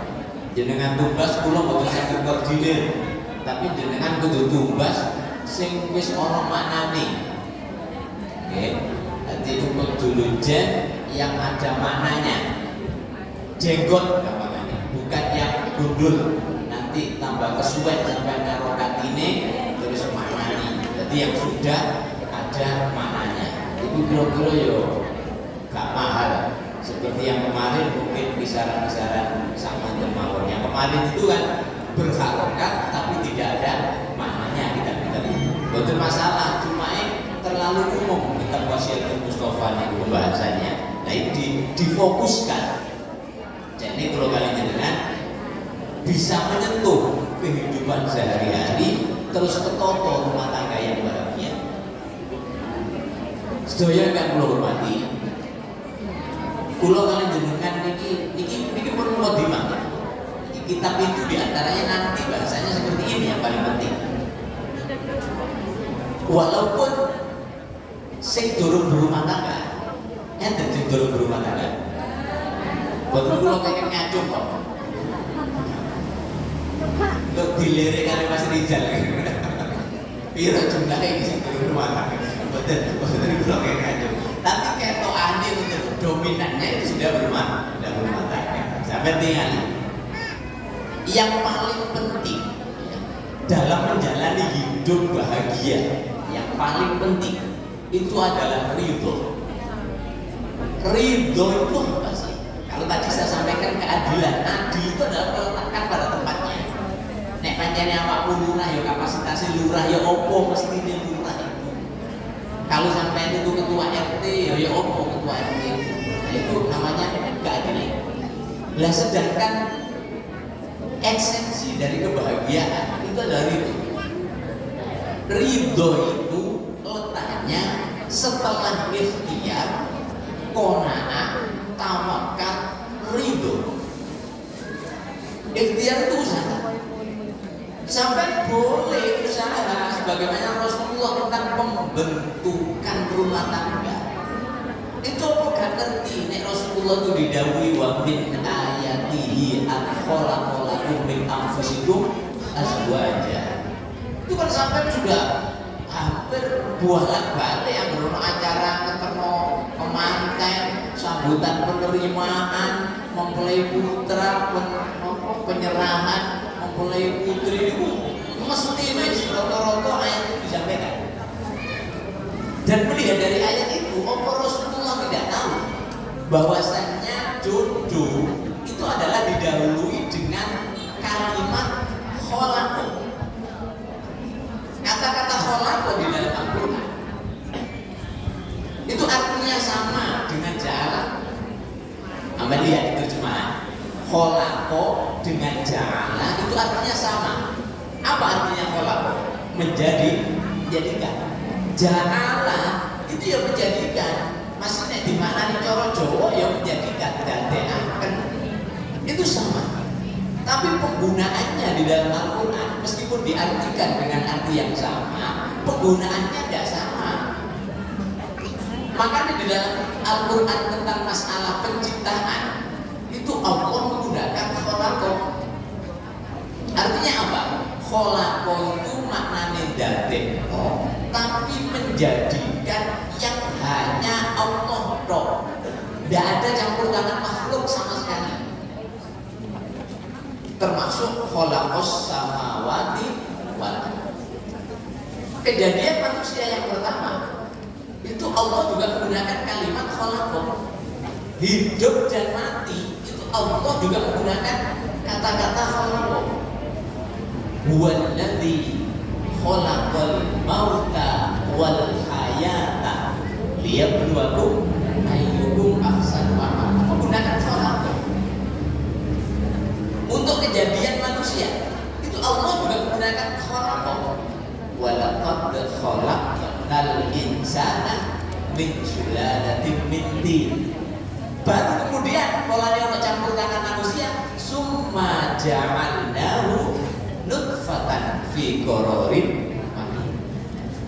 Jenengan tumbas kula mboten saged koordinir. Tapi jenengan kudu tumbas sing wis ana maknane. Nggih. Dadi Ukudulunjain yang ada maknanya. Jenggot gampangannya, bukan yang gundul nanti tambah kesuwen sampai karo katine terus maknani. Jadi yang sudah ada maknanya. Itu kira-kira yo gak mahal. Seperti yang kemarin mungkin kisaran-kisaran sama mawon. Yang kemarin itu kan berharokat tapi tidak ada maknanya kita. Betul masalah, cuma terlalu umum kita wasiatul Mustafa ini pembahasannya. Nah itu difokuskan. Jadi kalau kalian jenengan bisa menyentuh kehidupan sehari-hari terus ketoto rumah tangga yang bahagia. Sedaya kan kula hormati. Kula kalian jenengan niki pun kula dimang. Kitab itu diantaranya nanti bahasanya seperti ini yang paling penting. Walaupun sing durung berumah tangga, enten sing durung berumah tangga. Betul kula pengen ngacung kok. Untuk dilirik kali Mas Rizal. Piro jumlahnya ini sing durung rumah tangga. Betul kula pengen ngacung. Tapi ketokane untuk dominannya itu sudah berumah tangga. Sampai tinggal. Yang paling penting dalam menjalani hidup bahagia, yang paling penting itu adalah ridho. Ridho itu apa sih? Kalau tadi saya sampaikan keadilan, adil itu adalah meletakkan pada tempatnya. Nek pancene awakmu lurah ya kapasitasnya lurah ya opo mestine lurah itu. Kalau sampai itu ketua RT ya opo ketua RT. Nah, itu namanya keadilan. Lah sedangkan esensi dari kebahagiaan itu adalah ridho. Ridho itu letaknya setelah ikhtiar, qanaah, tawakal, ridho. Ikhtiar itu usaha. boleh usaha sebagaimana Rasulullah tentang pembentukan rumah tangga. Itu apa gak ngerti nek Rasulullah itu didhawuhi wa min ayatihi at-khalaqalakum min anfusikum azwaja. Itu kan sampai sudah hampir bolak-balik yang berono acara ketemu pemanten, sambutan penerimaan, mempelai putra, penyerahan, mempelai putri itu mesti wis rata-rata ayat itu disampaikan. Dan melihat dari ayat itu, apa Rasulullah tidak tahu bahwasannya jodoh itu adalah didahului dengan kalimat kholaqo. Kata-kata kholaqo di dalam Al-Quran itu artinya sama dengan ja'ala. Anda lihat terjemahan kholaqo dengan ja'ala itu artinya sama. Apa artinya kholaqo? Menjadikan. Ja'ala itu yang menjadikan. Maksudnya di mana cara Jawa yang menjadikan dadekaken. Itu sama. Tapi penggunaannya di dalam Al-Quran meskipun diartikan dengan arti yang sama, penggunaannya tidak sama. Makanya di dalam Al-Quran tentang masalah penciptaan itu Allah menggunakan kholaqo. Artinya apa? Kholaqo itu maknanya dadekno, tapi menjadikan yang hanya Allah tok. Tidak ada campur tangan makhluk sama sekali. Termasuk kholaqos samawati wal ardh. Kejadian manusia yang pertama itu Allah juga menggunakan kalimat kholaqo. Hidup dan mati itu Allah juga menggunakan kata-kata kholaqo. Huwallazi khalaqal mauta wal hayata liyabluwakum ayyukum ahsanu amala. Menggunakan kholaqo. Untuk kejadian manusia itu Allah juga menggunakan kholaqo. Walaqad khalaqnal insana min sulalatin min tin. Baru kemudian polanya untuk campur tangan manusia, summa ja'alnahu nutfatan fi qararin makin.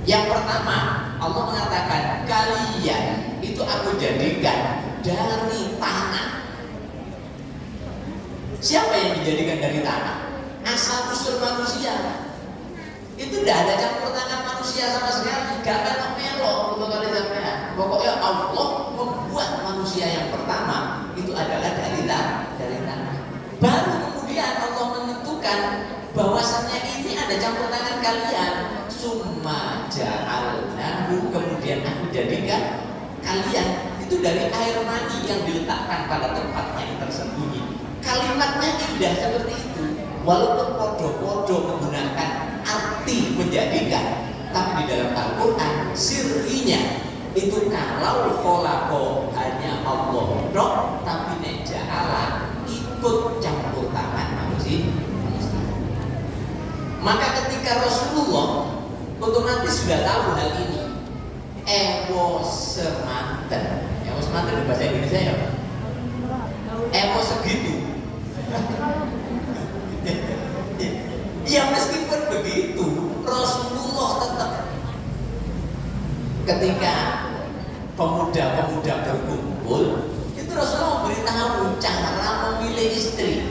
Yang pertama Allah mengatakan kalian itu aku jadikan dari tanah. Siapa yang dijadikan dari tanah? Asal usul manusia. Itu tidak ada campur tangan manusia sama sekali. Gak ada melok untuk kali sampean. Pokoknya Allah membuat manusia yang pertama itu adalah dari tanah. Baru kemudian Allah menentukan bahwasannya ini ada campur tangan kalian. Summa ja'alnahu, kemudian aku jadikan kalian itu dari air mani yang diletakkan pada tempatnya yang tersembunyi. Kalimatnya indah seperti itu, walaupun podo-podo menggunakan arti menjadikan, tapi di dalam Al-Quran sirrinya itu kalau kholaqo hanya Allah dok, tapi nek ja'ala ikut campur tangan manusia. Maka ketika Rasulullah otomatis sudah tahu hal ini, ewo semanten di bahasa Indonesia ya, ewo segitu. Ya meskipun begitu Rasulullah tetap ketika pemuda-pemuda berkumpul itu Rasulullah memberitahu cara memilih istri.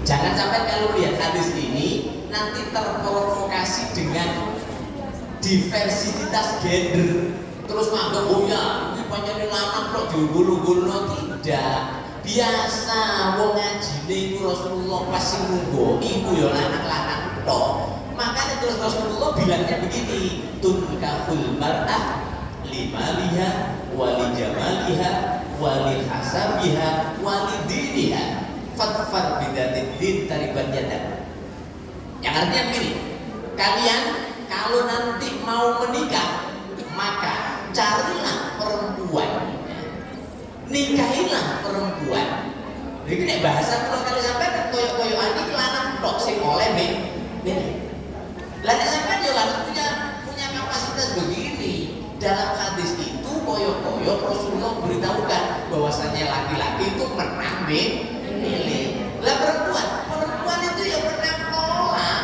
Jangan sampai kalau lihat hadis ini nanti terprovokasi dengan diversitas gender, terus nganggap oh ya ini panjangnya lanang kok diunggul-unggul. Tidak. Biasa wong ngajine iku Rasulullah pasti munggo iku ya lanang-lanang tok. Makanya terus Rasulullah bilangnya begini, tunkahul mar'ah limaliha wali jamaliha wali hasabiha wali diniha fatfar bidatid din taribat yadak. Yang artinya begini, kalian kalau nanti mau menikah maka carilah perempuan, nikahilah perempuan. Jadi nek bahasa kalau kali sampai kan koyo-koyo ani lanang tok sing oleh milih. Lah nek sampean yo harus punya kapasitas begini. Dalam hadis itu koyo-koyo Rasulullah beritahukan bahwasanya laki-laki itu pernah milih. Lah perempuan itu ya pernah nolak.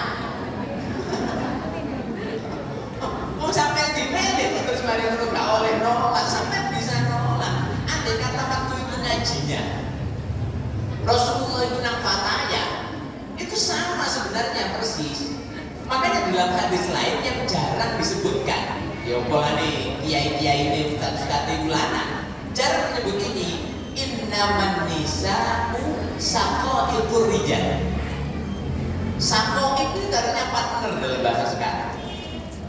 Pola nih kiai-kiai ini ustaz-ustaz itu lanang. Cara menyebut ini innaman nisa'u saqaiqur rijal. Saqaiq itu artinya partner dalam bahasa sekarang.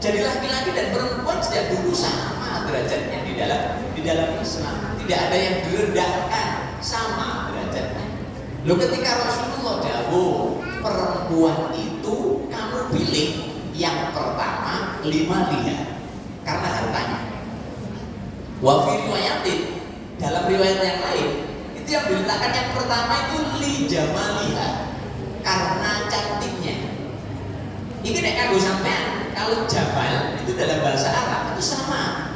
Jadi laki-laki dan perempuan sejak dulu sama derajatnya di dalam Islam. Tidak ada yang direndahkan, sama derajatnya. Loh, ketika Rasulullah dawuh perempuan itu kamu pilih yang pertama 5 lihat karena hartanya. Wa fi riwayatin, dalam riwayat yang lain itu yang diletakkan yang pertama itu li jamaliha, karena cantiknya. Ini nek kanggo sampean, kalau jamal itu dalam bahasa Arab itu sama.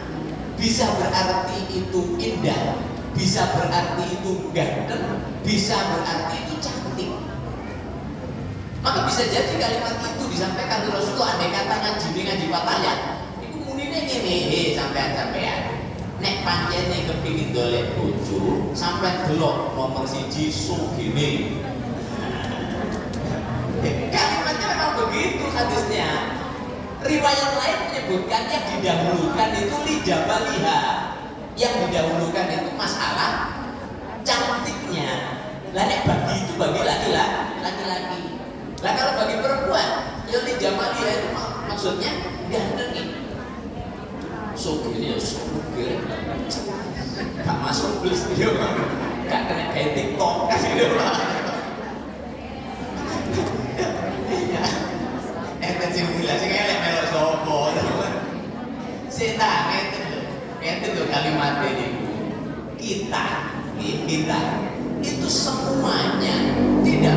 Bisa berarti itu indah, bisa berarti itu ganteng, bisa berarti itu cantik. Maka bisa jadi kalimat itu disampaikan oleh Rasulullah andai kata ngaji pataya. Iku munine ngene, sampean. Nek pancene kepingin golek bojo, sampean delok nomor 1 sugine. Kalimatnya memang begitu hadisnya. Riwayat lain menyebutkan yang didahulukan itu lijabaliha. Yang didahulukan itu masalah cantiknya. Lah nek bagi itu bagi laki-laki. Lah kalau bagi perempuan, ya lijabaliha itu maksudnya ganteng ini. Sugih ya sugih. Gak masuk plus dia. Gak kena kayak TikTok kasih dia. Simulasi kayak melok sopo, setan itu tuh kalimat ini. Kita itu semuanya tidak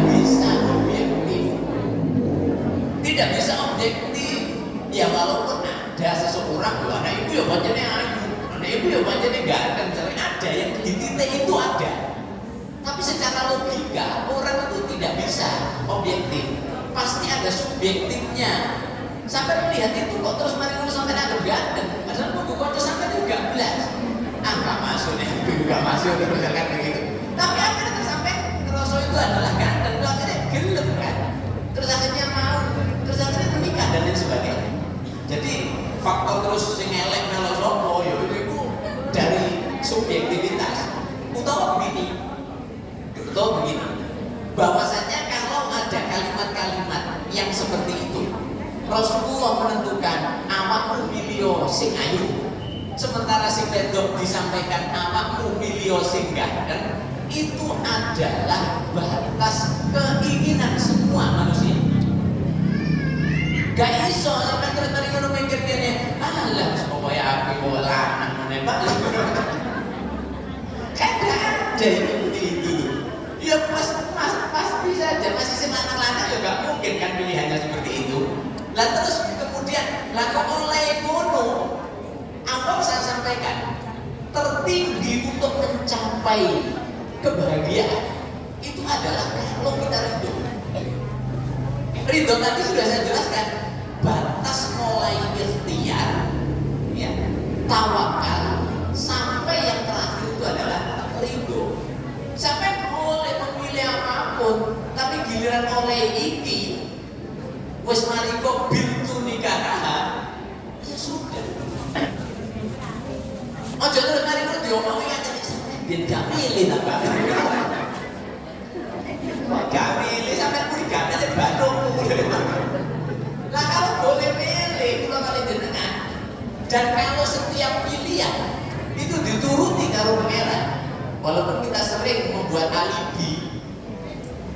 bisa objektif. Ya walaupun ada seseorang, anak ibu ya bacanya ayu, anak ibu ya bacanya ganteng, ada yang di titik itu ada. Tapi secara logika orang itu tidak bisa objektif. Pasti ada subjektifnya. Sampai melihat itu kok terus mari nulis sampai ada ganteng. Padahal buku kocok sampai juga belas. Gak masuk nih, gak masuk terus kan begitu. Tapi akhirnya sampai ngerasa itu adalah ganteng. Terus akhirnya gelap kan. Terus akhirnya mau, terus akhirnya menikah dan lain sebagainya. Jadi faktor terus sing elek melo sopo ya itu dari subjektivitas. Utawa begini. Bahwasanya kalau ada kalimat-kalimat yang seperti itu, Rasulullah menentukan awakmu milio sing ayu, sementara sing wedok disampaikan awakmu milio sing ganteng, itu adalah batas keinginan semua manusia. Gak iso sampai terus tadi ngono mikir kene, alah supaya aku lanang menembak. Ada itu. Ya pasti saja masih semangat lanang ya gak mungkin kan pilihannya seperti itu. Lah terus kemudian lah kok oleh ngono, apa saya sampaikan tertinggi untuk mencapai kebahagiaan itu adalah kalau kita ridho. Ridho tadi sudah saya jelaskan, batas mulai ikhtiar, ya, tawakal sampai yang terakhir itu adalah ridho. Sampai boleh memilih apapun, tapi giliran oleh iki wis mari kok bintu nikah, ya sudah. Ojo terus mari kok diomongi aja ben gak milih ta, Pak. Gak milih sampai kuwi gak ada bandung. Lah kalau boleh milih kula kali jenengan dan kalau setiap pilihan itu dituruti karo pangeran. Walaupun kita sering membuat alibi,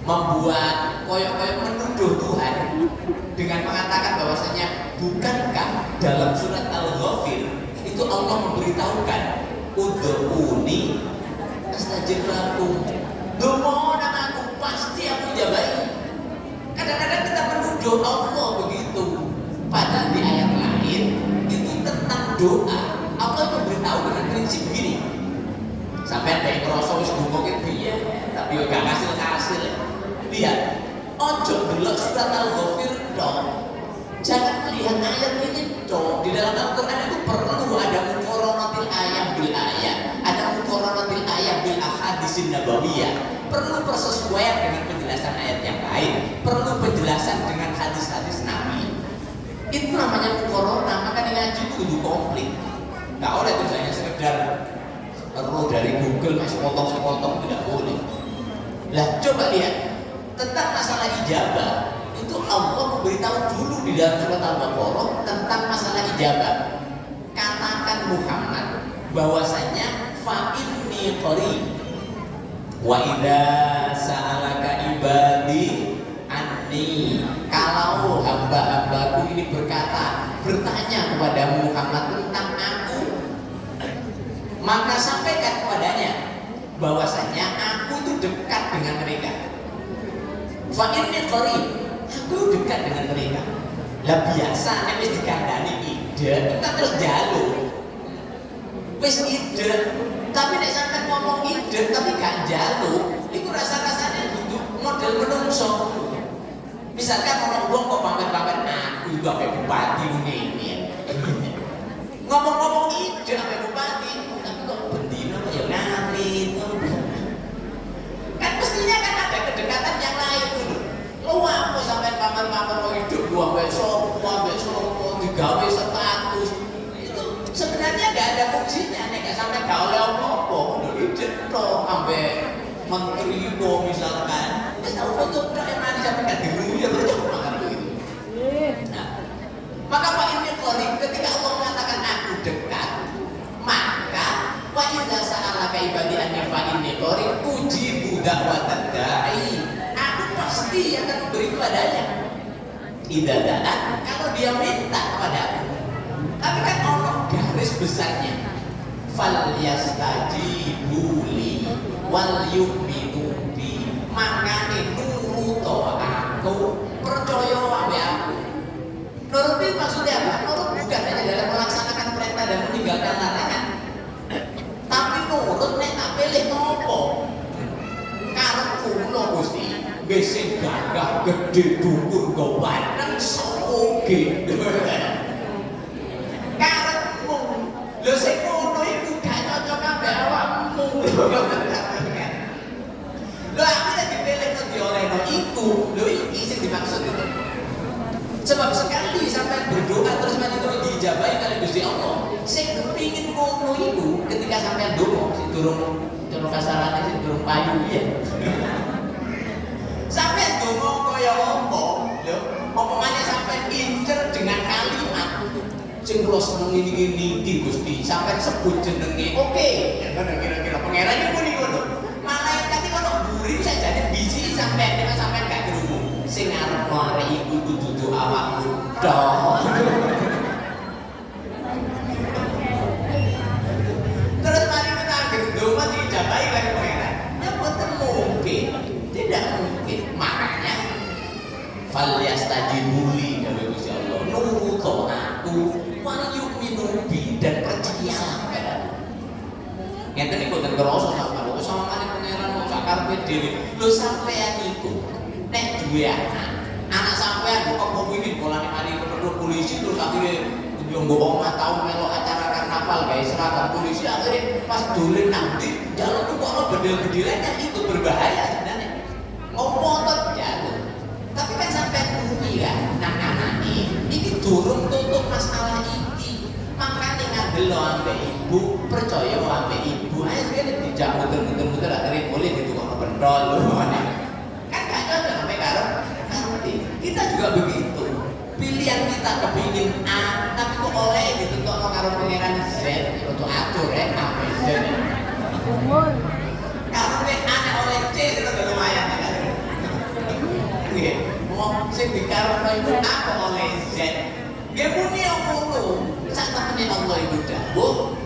membuat koyok-koyok menuduh Tuhan dengan mengatakan bahwasanya bukankah dalam surat Al-Ghafir itu Allah memberitahukan ud'uni astajib lakum, dongo nang aku pasti aku jabai. Kadang-kadang kita menuduh Allah begitu, padahal di ayat lain itu tentang doa Allah memberitahu dengan prinsip begini. Sampai ada yang ngerasa wis ngomongin piye, tapi yo gak hasil. Lihat, ojo delok surat Al-Ghafir dong. Jangan melihat ayat ini dong. Di dalam Al-Qur'an itu perlu ada muqaranatil ayat bil ayat, ada muqaranatil ayat bil ahadisin nabawiyah. Perlu persesuaian dengan penjelasan ayat yang lain, perlu penjelasan dengan hadis-hadis Nabi. Itu namanya corona, maka ngaji itu kudu komplit. Nggak oleh tulisannya sekedar roh dari Google masih potong-potong, tidak boleh. Lah coba lihat tentang masalah ijabah, itu Allah memberitahu dulu di dalam surat Al-Baqarah tentang masalah ijabah. Katakan Muhammad bahwasanya fa inni qarib wa idza sa'alaka ibadi anni, kalau hamba-hambaku ini bertanya kepada Muhammad tentang aku, maka sampaikan kepadanya bahwasanya aku itu dekat dengan mereka. Fa inni qarib, aku dekat dengan mereka. Lah biasa nek wis dikandani ide, kita terus jaluk. Wis ide, tapi nek sampean ngomong ide tapi gak jaluk, iku rasa-rasanya duduk model menungso. Misalkan orang wong kok pamer-pamer aku itu sampai bupati ini. Ngomong-ngomong ide sampai bupati, tapi kok bendino ya ngapit. Kan mestinya kan ada kedekatan yang lain dulu. Lo apa sampai pamer-pamer mau hidup gua besok digawe status. Itu sebenarnya gak ada fungsinya, nek gak sampai gak oleh apa-apa. Ide toh sampai menteri kok misalkan. Wis tau foto tok emang sampai gak diruyuk aja makan begitu. Nah, maka Pak ini korek ketika Allah mengatakan aku dekat, maka wa idza sa'alaka ibadi anni fa inni qarib ujibu da'watad da'i, aku pasti akan memberi kepadanya. Idza da'at, kalau dia minta kepada aku. Tapi kan Allah garis besarnya fal yastajibu li wal yu'minu bi, makane nurut aku, percaya wae aku. Nurut itu maksudnya apa? Nurut bukan hanya dalam melaksanakan perintah dan meninggalkan larangan, tapi nurut nek tak pilih nopo. Karepku kula Gusti, wis gagah gede dhuwur go bareng soge. Karepmu, lho sing ngono iku gak cocok ambek awakmu. Lho aku nek dipilih kok diolehno iku, lho iki sing dimaksud itu. Sebab sekali sampai berdoa terus mati terus diijabahi kali Gusti Allah. Sing kepingin ngono iku ketika sampai ndonga sing durung kasarane sing durung payu piye. Sampai ndonga kaya apa? Lho, opomane sampai incer dengan kalimat sing kula seneng iki Gusti, sampai sebut jenenge. Oke, kira-kira pangerannya muni ngono. Malaikat iki ono buri sajane biji sampai nek sampai gak krungu. Sing arep arek iku dudu awakmu tok. Terus mari kita gendong diijabahi kali pangeran. Ya boten mungkin, tidak mungkin. Makanya fal yastajibu li dawe Gusti Allah, nurut aku wal yu'minu bi, dan percayalah padaku. Ngeten niku boten kerasa sampeyan kok sama kali pangeran kok sak karepe dhewe. Lho sampeyan iku nek duwe anak sampean kok pemimpin bolane mari ketemu polisi terus akhirnya njonggo omah tau melok acara karnaval gawe seragam polisi, akhirnya pas dolen nang ndi jaluk kok ono bedel-bedel kan itu berbahaya sebenarnya. Mau motor jaluk. Tapi kan sampean bumi kan nang anake iki durung tutup masalah iki. Makane ngandelo ambek ibu, percaya ambek ibu. Ayo sekali dijak muter-muter akhirnya boleh ditukokno pentol lho. Kan gak cocok sampai karo kita juga begitu. Pilihan kita kepingin A, tapi kok oleh ditutupno karo pangeran Z, untuk atur sampai Z. Kalau nek A oleh C itu lumayan kan. Nggih, wong sing dikarepno iku A kok oleh Z. Nggih muni ngono. Sak temene Allah iku dawuh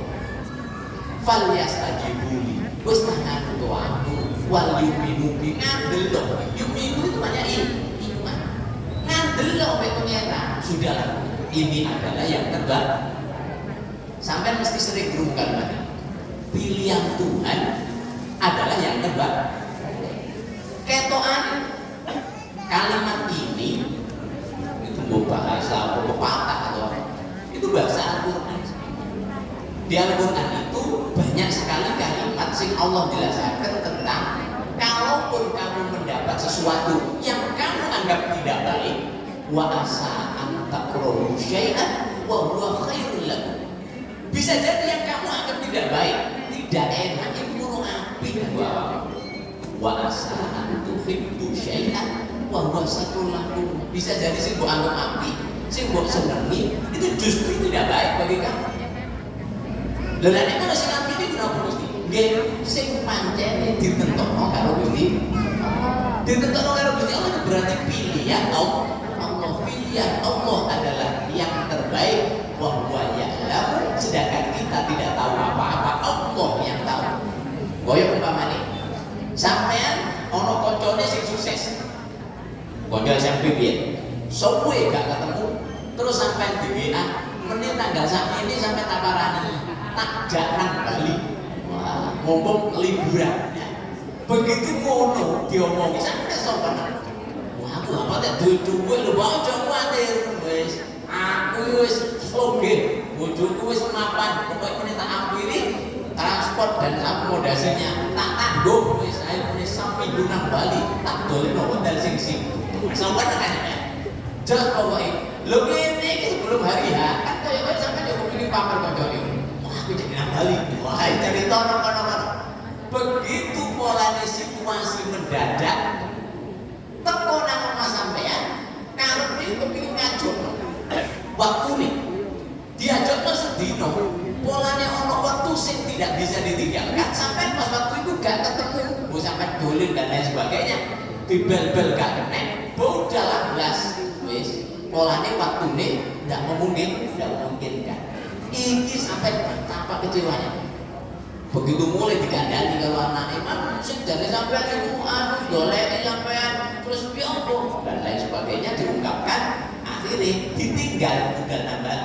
fal yastajibu wis tangan aku wal yu'minu bi, ngandel lho. Yu'minu itu banyak iman. Ngandel lho pengeran. Sudahlah, ini adalah yang terbaik. Sampai mesti sering berungkal lagi. Pilihan Tuhan adalah yang terbaik. Ketokan kalimat ini itu bahasa pepatah atau itu bahasa Al-Quran. Di Al-Quran itu banyak sekali kalimat sing Allah jelaskan tentang kalaupun kamu mendapat sesuatu yang kamu anggap tidak baik, wa asa an takrahu syai'an wa huwa khairul lakum. Bisa jadi yang kamu anggap tidak baik, tidak enak, itu api wa asa an tuhibbu syai'an wa huwa syairul lakum. Bisa jadi sing mbok anggap api, sing mbok senengi, itu justru tidak baik bagi kamu. Lha nek ana sing api iki kenapa mesti? Nggih, sing pancene ditentokno karo Gusti. Ditentokno karo Gusti Allah itu berarti pilihan Allah. Pilihan Allah adalah yang terbaik. Wa huwa ya'lam, sedangkan kita tidak tahu apa-apa, Allah yang tahu. Koyo umpamane sampean ana kancane sing sukses. Kanca sampe piye? Sowe gak ketemu, terus sampean di WA, menit tanggal sakmene sampean tak parani, tak jalan Bali. Wah, ngomong liburan. Begitu ngono diomongi sampe sopan. Wah, aku apa tak duwe lho, aja kuwatir wis. Aku wis soge, bojoku wis mapan, pokoke meneh tak ampiri transport dan akomodasinya, tak tanggung wis ae meneh saminggu nang Bali, tak doleno hotel sing sopan kan ya. Jelas pokoke. Lho ngene iki sebelum hari H, kan kaya sampe yo kepengin pamer kancane. Wah, aku jadi nang Bali. Wah, cerita kono-kono. Begitu polane situasi mendadak, teko nang omah sampean, karepe kepengin ngajuk. Waktu nih diajaknya sedino, polanya ono waktu sing tidak bisa ditinggalkan, sampai pas waktu itu gak ketemu, bu sampai dolin dan lain sebagainya, dibel-bel gak kena, udah lah belas, wis polanya waktu nih tidak memungkinkan. Ini sampai betapa kecewanya. Begitu mulai dikandani kalau anaknya mana sih dari sampai itu dolek sampai terus biombo dan lain sebagainya diungkapkan. Akhirnya ditinggal nambah.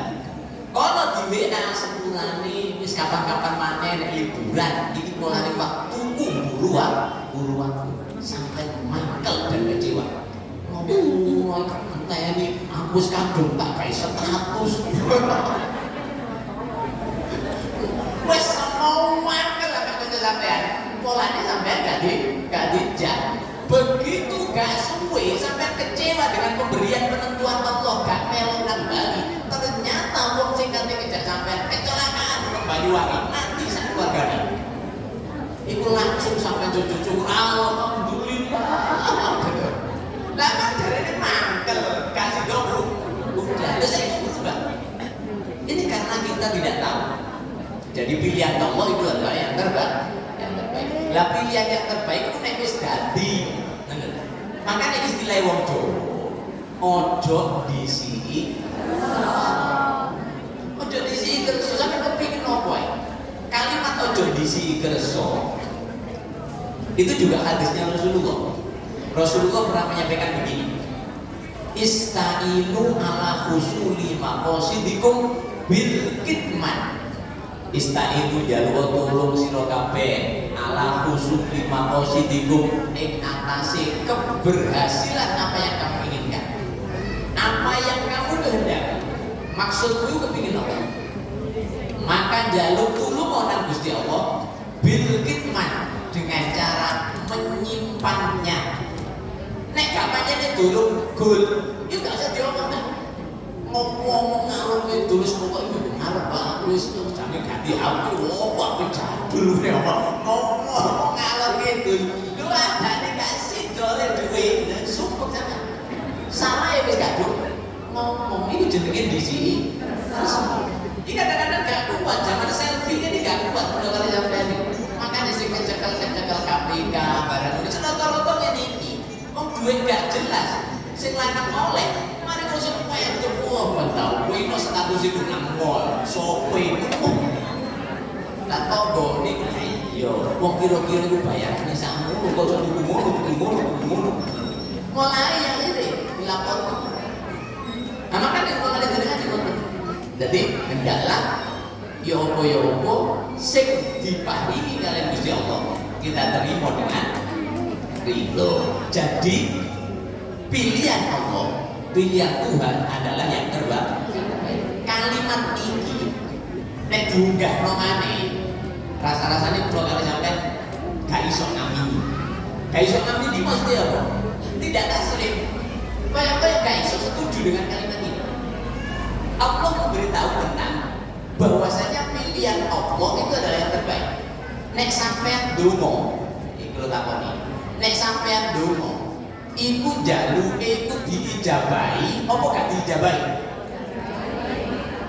Kalau di WA sepulane wis kapan-kapan maneh liburan, iki mulane waktu buru waktu sampai mangkel dan kecewa. Ngomong ngenteni aku wis kadung tak gawe status. Wis mau mangkel lah kok sampean. Polane sampean gak dijak. Begitu gak suwe sampai kecewa dengan pemberian penentuan Allah, gak melok nang Bali. Ternyata wong sing kate kejak sampean kecelakaan nang Banyuwangi, mati sak keluargane. Iku langsung sampai cucu-cucu alhamdulillah. Lah kan jarene mangkel, kasih goblok. Udah, terus saya berubah. Ini karena kita tidak tahu. Jadi pilihan Allah itu adalah yang terbaik. Lah pilihan yang terbaik itu nek wis dadi. Makanya istilah wong Jawa, ojo disiki. Ojo disiki kerso sampe kepengin opo ae. Kalimat ojo disiki kerso itu juga hadisnya Rasulullah. Rasulullah pernah menyampaikan begini. Istainu ala husuli maqasidikum bil kitman. Istainu jalwa tulung sira kabeh ala husuli maqasidikum ing atase keberhasilan apa yang kamu inginkan. Apa yang kamu kehendaki. Maksudku itu kepingin apa? Maka jaluk tulung nang Gusti Allah bil kitman dengan cara menyimpannya. Nek gak pancene tulung gul, itu gak usah diomong. Ngomong ngalor tulis pokok itu ngarep bagus terus jangan ganti aku apa jadul ya ngomong ngalor gitu lu adane gak sih dole duwe sumpah sama salah ya wis gak ngomong itu jenenge disi ini kadang-kadang gak kuat zaman selfie ini gak kuat udah kali sampai ini makanya sih kecekel KPK barang ini senotol-notol ini wong duwe gak jelas sing lanang oleh mari kok sing kaya cepuh tahu kowe ino status iku nang mall sopo iku lah tonggo niku iya wong kira-kira iku bayarane sakmu kok iso ngono mulai ya ini dilapor nah makanya kalau ada jenengan dikontrak jadi hendaklah ya apa sing dipahami kalian Gusti Allah kita terima dengan ridho. Jadi pilihan Allah, pilihan Tuhan adalah yang terbaik. Kalimat ini nek diunggah nomane rasa-rasanya kalau kali sampean gak iso ngamini. Gak iso ngamini maksudnya apa? Tidak taslim. Kayak gak iso setuju dengan kalimat ini? Allah memberitahu tentang bahwasanya pilihan Allah itu adalah yang terbaik. Nek sampean donga, iku lho takoni. Nek sampean donga, iku jaluke iku diijabahi apa gak diijabahi?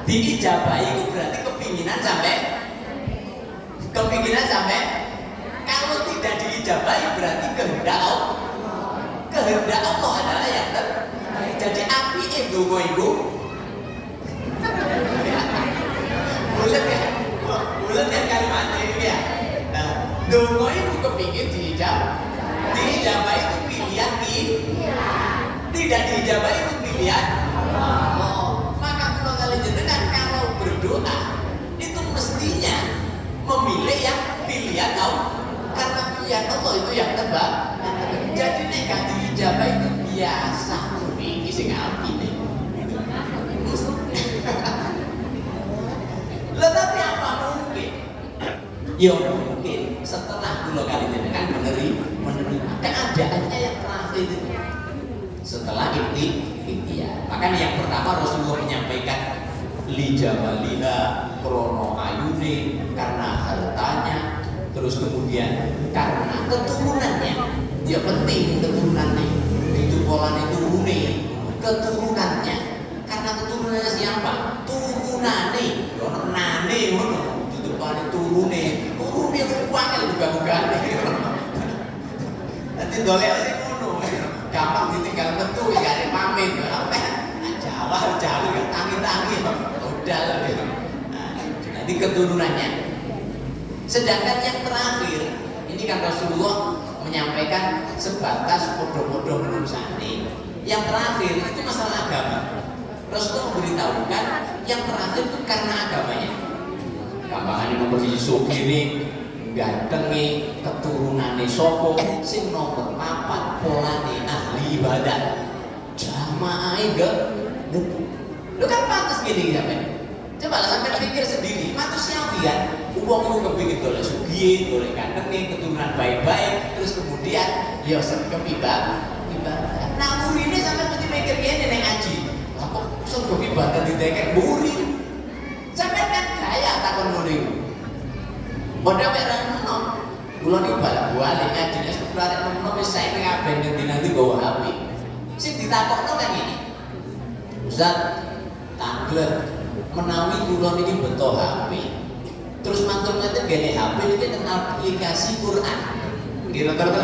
Diijabahi itu berarti kepinginan sampai kalau tidak diijabahi berarti kehendak Allah. Kehendak Allah adalah yang terbaik. Jadi api donga iku bulat ya kalimatnya ini ya. Nah, donga itu kepingin diijabah itu pilihan tidak diijabah itu pilihan. Maka kalau kalian jenengan kalau berdoa itu mestinya memilih yang pilihan Allah, karena pilihan Allah itu yang terbaik. Jadi nek gak diijabah itu biasa iki sing api nih. Tetapi apa mungkin? Ya mungkin setelah kula kali jenengan menerima keadaannya yang terakhir itu. Setelah ikhtiar. Makanya yang pertama Rasulullah menyampaikan li jamaliha krono ayune, karena hartanya, terus kemudian karena keturunannya. Ya penting keturunannya. Itu polanya keturunannya. Karena keturunannya siapa? Turunane, nane ngono. Tutupane turune rupane buka-buka. Nanti dolek sing ngono. Gampang ditinggal metu gak ada pamit. Jawa gak tangi-tangi. Udah lah. Nanti keturunannya. Sedangkan yang terakhir, ini kan Rasulullah menyampaikan sebatas podo-podo menusane. Yang terakhir itu masalah agama. Rasulullah memberitahukan yang terakhir itu karena agamanya. Gampangan nomor siji sugih gantengi keturunane sapa sing nomor 4 polane ahli ibadah. Jamaah enggak. Lu kan pantas gini sampean. Coba lah sampean pikir sendiri, manusiawi kan. Wong itu kepingin golek sugih, golek gantengi keturunan baik-baik, terus kemudian ya sergap ibadah. Nah, murine sampean mesti mikir kene nek ngaji. Surga ibadah ditekek buri. Sampeyan kan gaya takon ngono iku. Padha mek ra ono. Kula niku balik ngaji nek sekrare ono wis saiki kabeh nanti nggawa HP. Sing ditakokno kan ngene. Ustaz, tablet menawi kula niki beto HP. Terus mantul-mantul gene HP niki teng aplikasi Quran. Nggih terus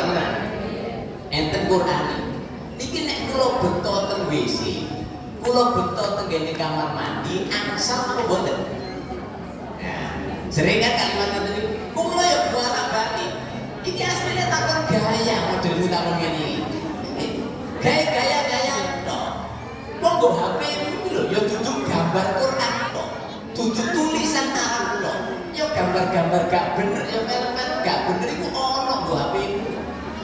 enten Quran. Niki nek kula beto teng WC, kula beto tenggene kamar mandi, angsal apa boten? Nah, sering kan kalimat itu, kula ya bolak-balik. Iki aslinya takon gaya modelmu takon ngene iki. Gaya tok. Wong go HP iki lho ya dudu gambar Quran tok. Dudu tulisan Arab tok. Ya gambar-gambar gak bener, ya film-film gak bener iku ono go HP.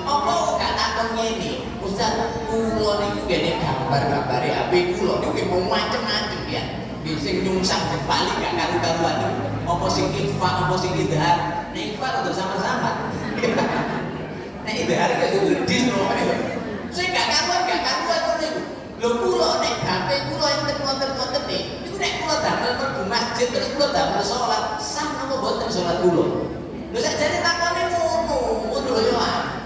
Apa gak takon ngene? Ustaz, kula niku gene gambar-gambare HP kula niku mau macem-macem ya. Sing nyungsang Bali gak karu-karuan. Apa sing ikhfa, apa sing idhar. Nek ikhfa untuk sama-sama. Nek idhar itu gedis lho. Sing gak karuan ngono iku. Lho kula nek HP kula enten wonten-wonten niku nek kula damel mlebu masjid terus kula damel salat, sah napa boten salat kula? Lho sakjane takone ngono lho ya.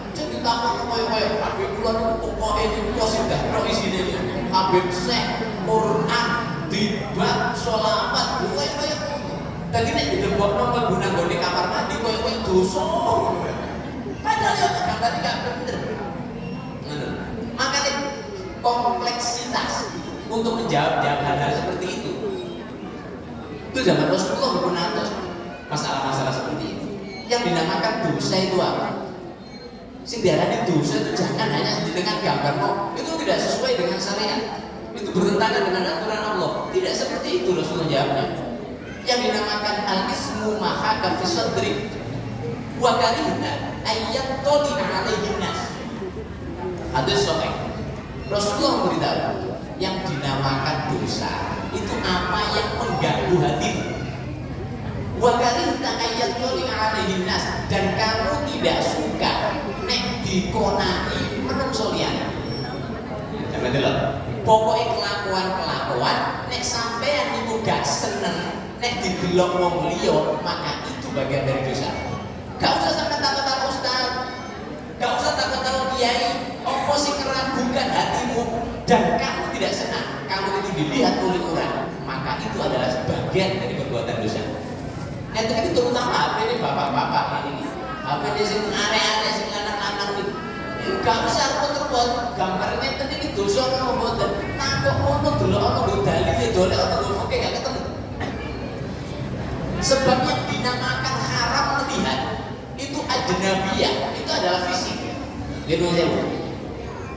Takon koyo-koyo kabeh kula niku pokoke niku sing dak isine Habib Syekh Quran dibak sholawat koyo-koyo. Dadi nek dilebokno mlebu nang gone kamar mandi koyo-koyo dosa. Padahal yo gambar gak bener. Ngono. Makanya kompleksitas untuk menjawab hal-hal seperti itu. Itu zaman Rasulullah pernah masalah-masalah seperti itu. Yang dinamakan dosa itu apa? Sing diarani dosa itu jangan hanya dengan gambar itu tidak sesuai dengan syariat, itu bertentangan dengan aturan Allah. Tidak seperti itu Rasulullah jawabnya. Yang dinamakan al-ismu mahaka fi sadri wa karihna ayat toli alaihi nas. Hadis sahih. Rasulullah memberitahu yang dinamakan dosa itu apa yang mengganggu hati. Wa karihna ayat toli alaihi nas, dan kamu tidak suka nek dikonani menungso liyane. Sampe delok. Pokoke kelakuan kelakuan nek sampean niku gak seneng nek didelok wong liya, maka itu bagian dari dosa. Gak usah sampai takut-takut ustaz, gak usah takut-takut kiai, apa sih meragukan hatimu dan kamu tidak senang kamu itu dilihat oleh orang, maka itu adalah sebagian dari perbuatan dosa. Itu terutama ini bapak-bapak ini, apa ini sing arek-arek sing lanang-lanang itu, gak usah repot-repot, gambarnya tadi ini dosa kan mboten, takut ngono delok ana nggo dalile dolek ana nggo oke gak ketemu. Sebab yang dinamakan haram melihat itu ajnabiyah, itu adalah fisik. Gitu aja.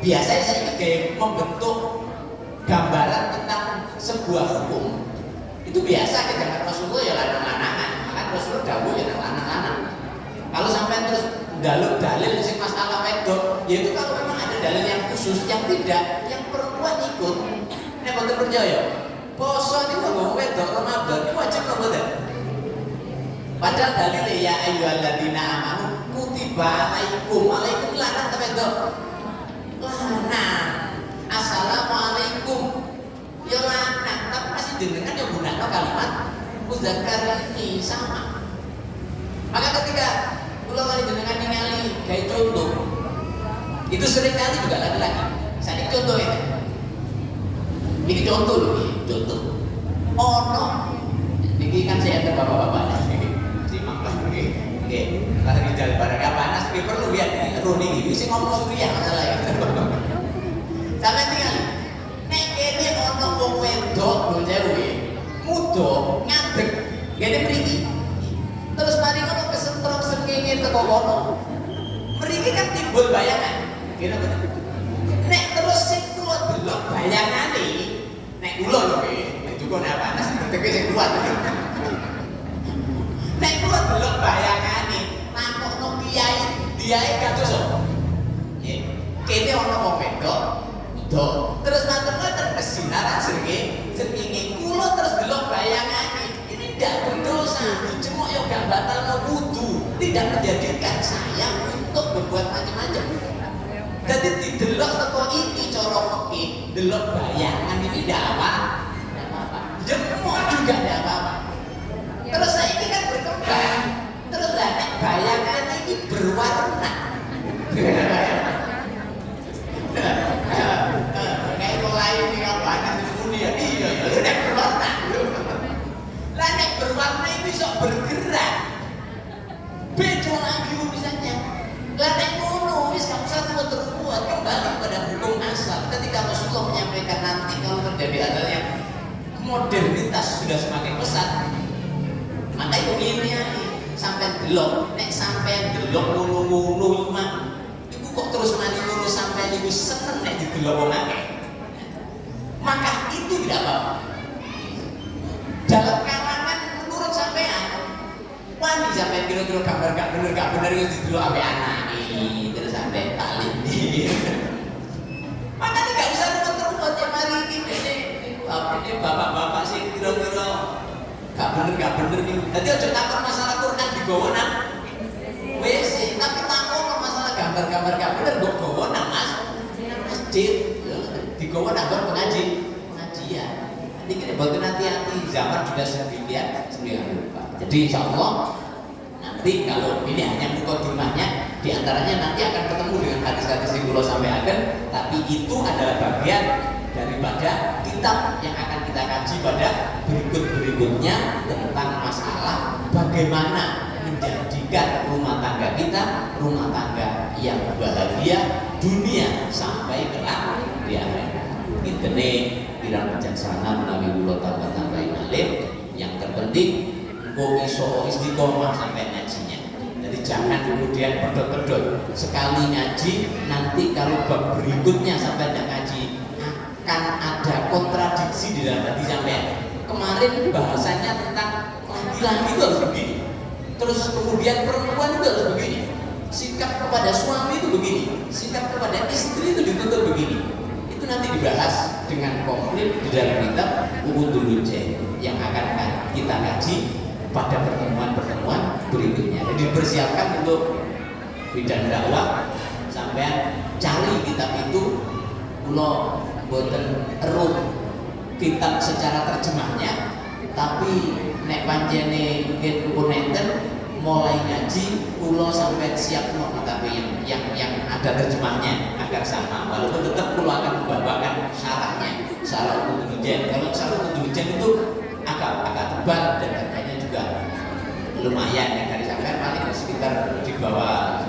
Biasanya saya kayak membentuk gambaran tentang sebuah hukum. Itu biasa ke zaman Rasulullah ya lanang-lanangan, kan Rasulullah dawuh ya lanang-lanang. Kalau sampai terus dalil sing masalah wedok, ya itu kalau memang ada dalil yang khusus, yang tidak, yang perempuan ikut. Nek mboten percaya, poso niku nggo wedok Ramadan, itu wajib apa mboten? Padahal dalil ya ayyuhalladzina amanu kutiba alaikum lanang ta wedok? Lanang. Assalamualaikum. Ya lanang, tapi masih jenengan yang gunakno kalimat muzakkar ini sama. Maka ketika kula kali jenengan ningali gawe contoh, itu seringkali juga laki-laki. Saya contoh ini. Ini contoh loh, contoh. Ono, ini kan saya ke bapak-bapak. Oke, lagi jalan pada panas, tapi perlu lihat nih, Roni ini sih ngomong suriah masalah ya. Sampai tinggal, nek kene ono wong wedok lho cewek, muda, ngadeg, gede mriki. Terus mari ngono kesentrok sengenge teko kono. Mriki kan timbul bayangan. Kira bener. Nek terus sing kula delok bayangane, nek kula lho nek juga nek panas teke sing kuat. Nek kula delok bayangane, nakokno kiai gak dosa. Nggih. Kene ana wong wedok, muda. Terus matur-matur kesinaran srengenge kula terus delok bayangane. Ini tidak berdosa, dijemuk ya gak batalno wudu, tidak menjadikan saya untuk berbuat macam-macam. Jadi didelok teko iki cara fikih, delok bayangan ini tidak apa-apa. Jemuk juga tidak apa-apa. Terus saya ini kan berkembang, terus lah nek bayangan ini berwarna. Kayak mulai ini apa kan dunia iya nek berwarna. Lah nek berwarna itu bisa bergerak. Beda lagi misalnya. Lah nek ngono wis gak usah terbuat kembali pada hukum asal. Ketika Rasulullah menyampaikan nanti kalau terjadi hal yang modernitas sudah semakin pesat, maka itu ini sampai delok, nek sampai delok ngono-ngono iman, iku kok terus mari ngono sampai iku seneng nek didelok wong akeh. Maka itu tidak apa-apa. Dalam kalangan menurut sampean, wani sampai kira-kira gambar gak bener itu didelok sampai anak ini terus sampai talim. Maka tidak usah ruwet-ruwet ya mari ini bapak-bapak sih kira-kira gak bener nih. Tadi aja takut masalah Quran digawa nang WC, tapi takut masalah gambar-gambar gak bener mbok gawa nang masjid. Digawa nang pengajian. Nanti kita bagian hati-hati, zaman sudah sedemikian lupa. Jadi insya Allah nanti kalau ini hanya mukadimahnya, diantaranya nanti akan ketemu dengan hadis-hadis yang kula sampaikan, tapi itu adalah bagian daripada kitab yang akan kita kaji pada berikut-berikutnya tentang masalah bagaimana menjadikan rumah tangga kita rumah tangga yang bahagia dunia sampai kelak di akhirat. Intene pirang bijaksana menawi kula tambah-tambahi malih, yang terpenting kok iso istiqomah sampai ngajinya. Jadi jangan kemudian pedot-pedot sekali ngaji nanti kalau bab berikutnya sampai tidak ngaji akan ada kontradiksi di dalam hati sampean. Kemarin bahasanya tentang laki-laki itu harus begini, terus kemudian perempuan itu harus begini, sikap kepada suami itu begini, sikap kepada istri itu dituntut begini. Itu nanti dibahas dengan komplit di dalam kitab Uqudul Jen yang akan kita kaji pada pertemuan-pertemuan berikutnya. Jadi dipersiapkan untuk bidang dakwah, sampean cari kitab itu kula boten eruh kitab secara terjemahnya, tapi nek pancene mungkin pun enten mulai ngaji kulo sampai siap mau kitab yang ada terjemahnya agar sama, walaupun tetap kulo akan membawakan syarahnya, syarah Qutbuddin. Kalau syarah Qutbuddin itu agak tebal dan harganya juga lumayan ya, dari sampai paling sekitar di bawah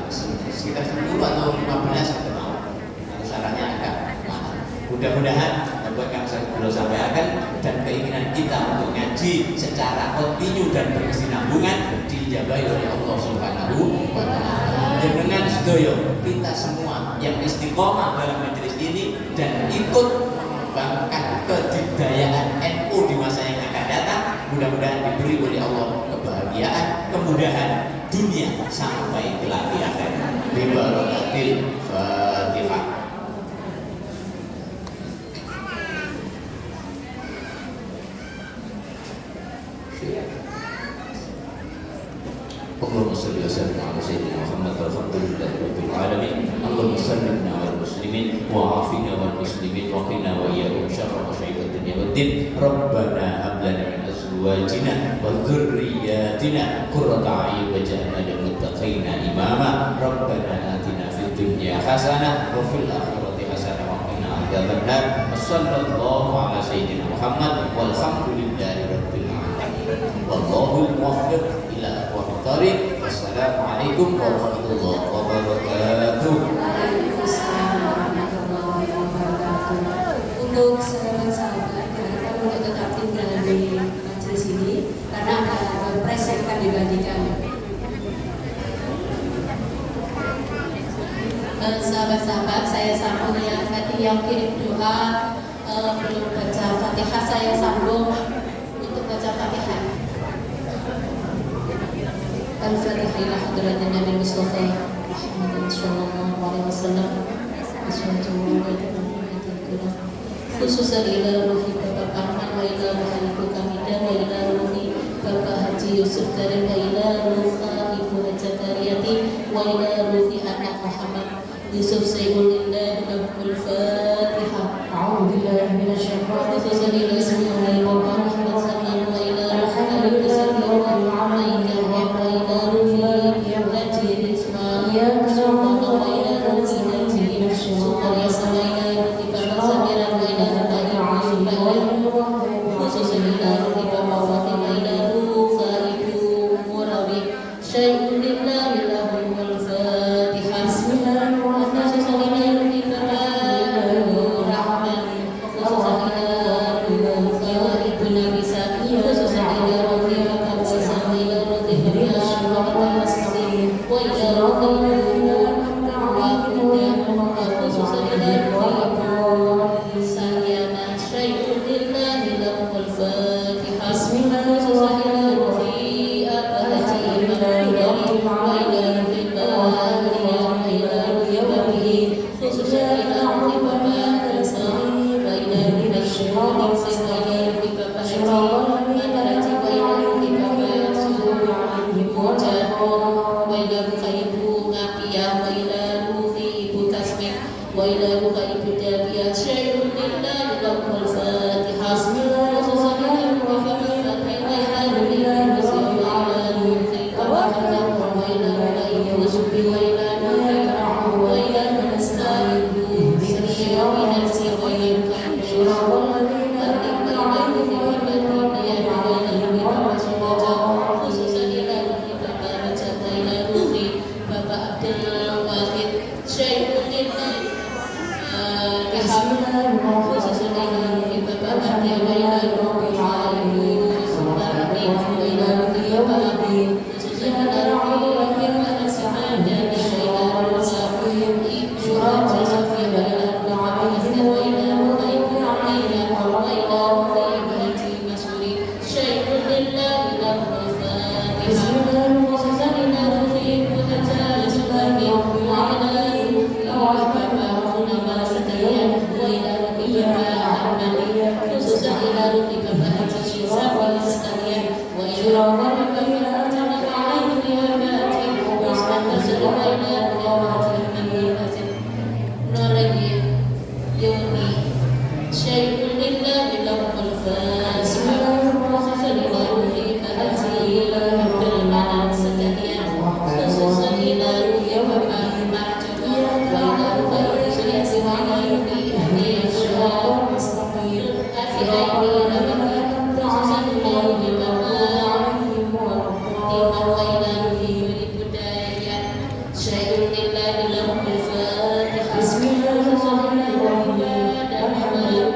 sekitar 10 atau 15 gitu mau. Syarahnya agak mahal. Mudah-mudahan buat yang saya belum sampaikan dan keinginan kita untuk ngaji secara kontinu dan berkesinambungan dijabahi oleh Allah Subhanahu wa Ta'ala. Dengan sedoyo kita semua yang istiqomah dalam majelis ini dan ikut mengembangkan kebudayaan NU di masa yang akan datang, mudah-mudahan diberi oleh Allah kebahagiaan, kemudahan dunia sampai kelak di akhir. Bibarakatil Fatihah. Allahumma salli wa sallim ala sayyidina Muhammad walhamdulillahi rabbil alamin. Allahumma sallimna wal muslimin wa afina wal muslimin wa qina wa iyyahum syarra masyaiqid dunya waddin. Rabbana hab lana min azwajina wa dhurriyyatina qurrata a'yun waj'alna lil muttaqina imama. Rabbana atina fid dunya hasanah wa fil akhirati hasanah wa qina adzabannar. Sallallahu ala sayyidina Muhammad walhamdulillahi rabbil alamin. Wallahu muwaffiq ila aqwamit thariq. Wassalamualaikum warahmatullahi wabarakatuh.
Waalaikumsalam warahmatullahi wabarakatuh. Untuk sahabat-sahabat, kami untuk tetap tinggal di majelis ini karena ada surprise yang akan dibagikan. Sahabat-sahabat, saya sambung ya. Tadi yang kirim doa belum baca Fatihah, saya sambung untuk baca Fatihah. Al-Fatihah ila hadratin Nabi Mustafa Muhammad sallallahu alaihi wasallam. Khususan ila ruhi Bapak Arman wa ila ruhi Ibu Kamidah wa ila ruhi Bapak Haji Yusuf Karim wa ila ruhi Ibu Hajakariyati wa ila ruhi anak Muhammad Yusuf Sayyidulillah Abdul Fatihah. A'udzubillahi minasyaitonir rajim. Khususan ila ismihi Bapak Muhammad sallallahu wa ila ruhi Al-Qasir wa ila Bismillahirrahmanirrahim. syai'un lillahi lahul Fatihah.
Bismillahirrahmanirrahim. Alhamdulillahi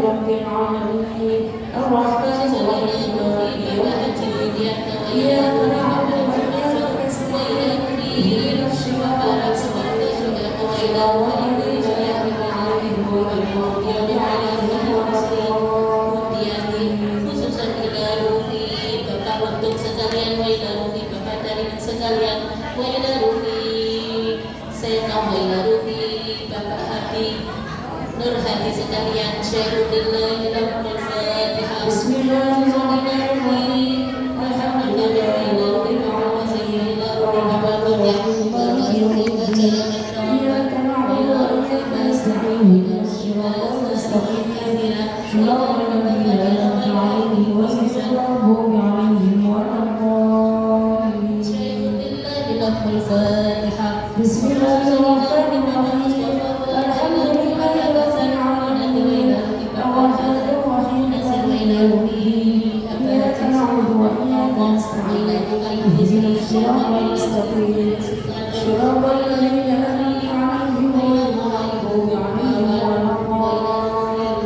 rabbil alamin.
Nur hati sekalian, Syaikhulillahil Fatihah.
Bismillahirrahmanirrahim. Alhamdulillahirabbil alamin. Iyyaka na'budu wa iyyaka nasta'in. Ihdinas siratal mustaqim. Shiratal ladzina an'amta 'alaihim ghairil maghdubi 'alaihim waladdallin.
Syaikhulillahil Fatihah.
Bismillahirrahmanirrahim. Alhamdulillahirabbil alamin. Arrahmanir rahim. Iyyaka na'budu wa iyyaka nasta'in. Ihdinas siratal mustaqim. Shiratal ladzina an'amta 'alaihim ghairil maghdubi 'alaihim waladdallin.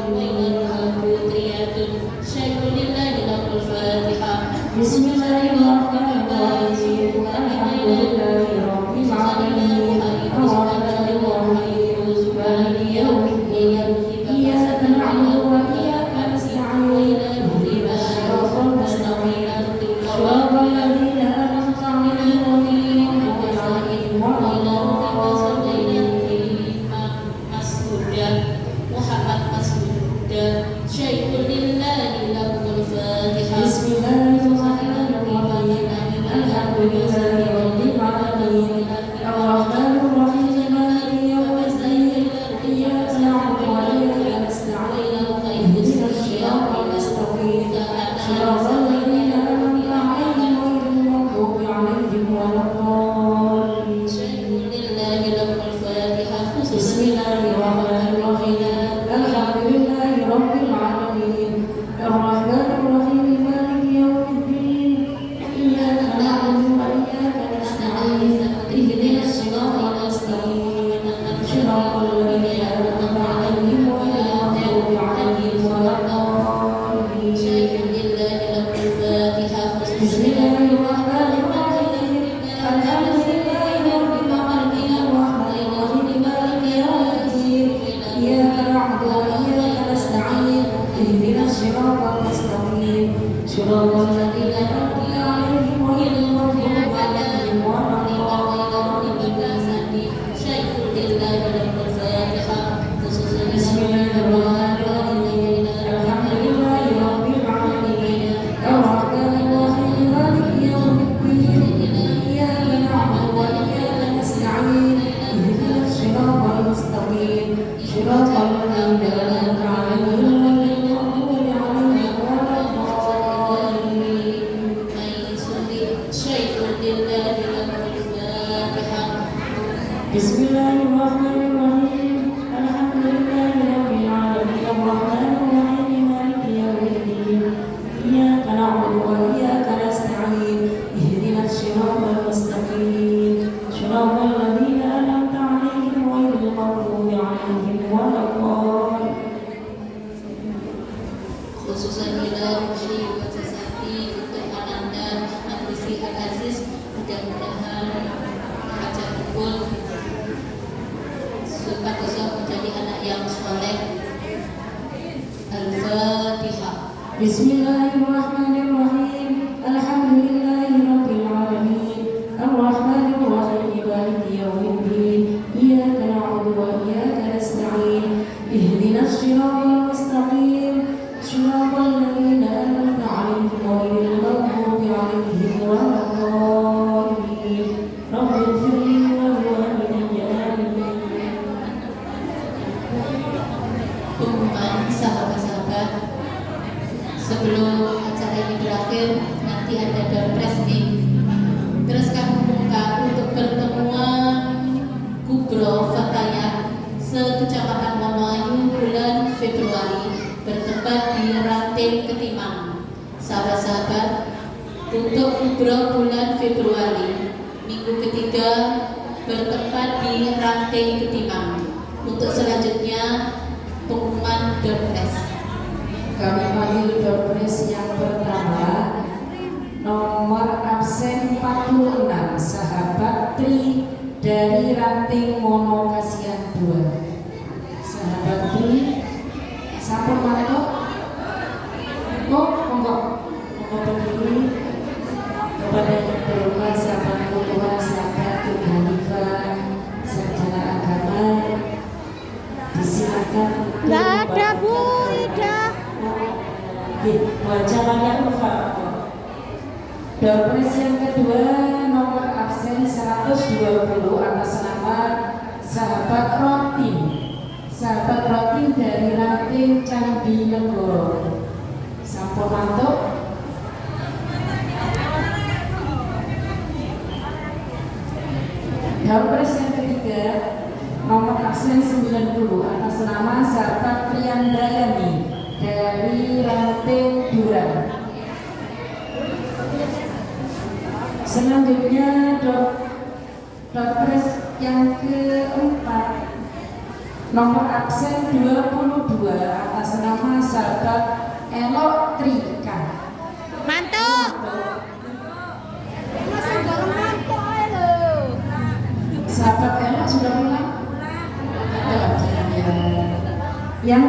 Syaikhulillahil Fatihah.
Bismillahirrahmanirrahim. Alhamdulillahirabbil alamin. Arrahmanir rahim. Maliki yaumiddin. Iyyaka na'budu wa iyyaka nasta'in. Ihdinas siratal mustaqim. Shiratal ladzina an'amta 'alaihim ghairil maghdubi 'alaihim waladdallin.
Muhammad Mashuda. Syaikhulillahil Fatihah.
Bismillahirrahmanirrahim. Alhamdulillahirabbil alamin. Arrahmanir rahim. Maliki yaumiddin. Iyyaka na'budu wa iyyaka nasta'in. Ihdinas siratal mustaqim. Shiratal ladzina an'amta 'alaihim ghairil maghdubi 'alaihim waladdallin.
Syaikhulillahil Fatihah.
Bismillahirrahmanirrahim. Alhamdulillahirabbil alamin. Arrahmanir rahim. Maliki yaumiddin. Iyyaka na'budu wa iyyaka nasta'in. Ihdinas siratal mustaqim. Shiratal ladzina an'amta 'alaihim ghairil maghdubi 'alaihim waladdallin.
Syaikhulillahil Fatihah.
Bismillahirrahmanirrahim. Alhamdulillahirabbil alamin. Arrahmanir rahim. Maliki yaumiddin. Iyyaka na'budu wa iyyaka nasta'in. Ihdinas siratal mustaqim. Shiratal ladzina an'amta 'alaihim ghairil maghdubi 'alaihim waladdallin.
Syaikhulillahil Fatihah.
Bismillahirrahmanirrahim. Alhamdulillahirabbil alamin. Arrahmanir rahim. Maliki yaumiddin. Iyyaka na'budu wa iyyaka nasta'in. Ihdinas siratal mustaqim. Shiratal ladzina an'amta 'alaihim ghairil maghdubi 'alaihim waladdallin.
Syaikhulillahil Fatihah.
Bismillahirrahmanirrahim. Alhamdulillahirabbil alamin. Arrahmanir rahim. Maliki yaumiddin. Iyyaka na'budu wa iyyaka nasta'in. Ihdinas siratal mustaqim. Shiratal ladzina an'amta 'alaihim ghairil maghdubi 'alaihim waladdallin.
Khususan bila Syekh Sesati untuk Ananda Makrisi Al-Aziz, mudah-mudahan hajat pun supaya menjadi anak yang soleh. Al-Fatihah.
Bismillahirrahmanirrahim. Alhamdulillahirabbil alamin. Arrahmanir rahim. Maliki yaumiddin. Iyyaka na'budu wa iyyaka nasta'in. Ihdinas siratal mustaqim. Shiratal ladzina an'amta 'alaihim ghairil maghdubi 'alaihim waladdallin. Rabbighfirli wa liwalidayya amin.
Pengumuman sahabat-sahabat, sebelum acara ini berakhir nanti ada door prize nih. Terus kami umumkan untuk pertemuan Kubro Fatayat se-Kecamatan Wonoayu bulan Februari bertempat di Ranting Ketimang. Sahabat-sahabat, untuk Kubro bulan Februari minggu ketiga bertempat di Ranting Ketimang. Untuk selanjutnya pengumuman door prize.
Kami panggil door prize yang pertama, nomor absen 46, sahabat Tri dari Ranting Wono Kasihan 2. Sahabat Tri, sampun mantuk? Monggo berdiri. Kepada yang terhormat sahabat ketua, sahabat Tuhan sarjana agama, disilakan dipersilahkan untuk
Nggak ada Bu Ida.
Wajangannya Ulfa. Doorpress yang kedua nomor absen 120 atas nama Sahabat Rotim. Sahabat Rotim dari Ranting Candi Negoro. Sampun mantuk. Doorpress yang ketiga nomor absen 90 atas nama Sahabat Priyandayani dari Ranting Durang. Selanjutnya doorpress yang keempat nomor absen 22 atas nama Sahabat Elok Trika.
Mantuk. Masa bareng mantuk lho.
Sahabat Elok sudah pulang? Yang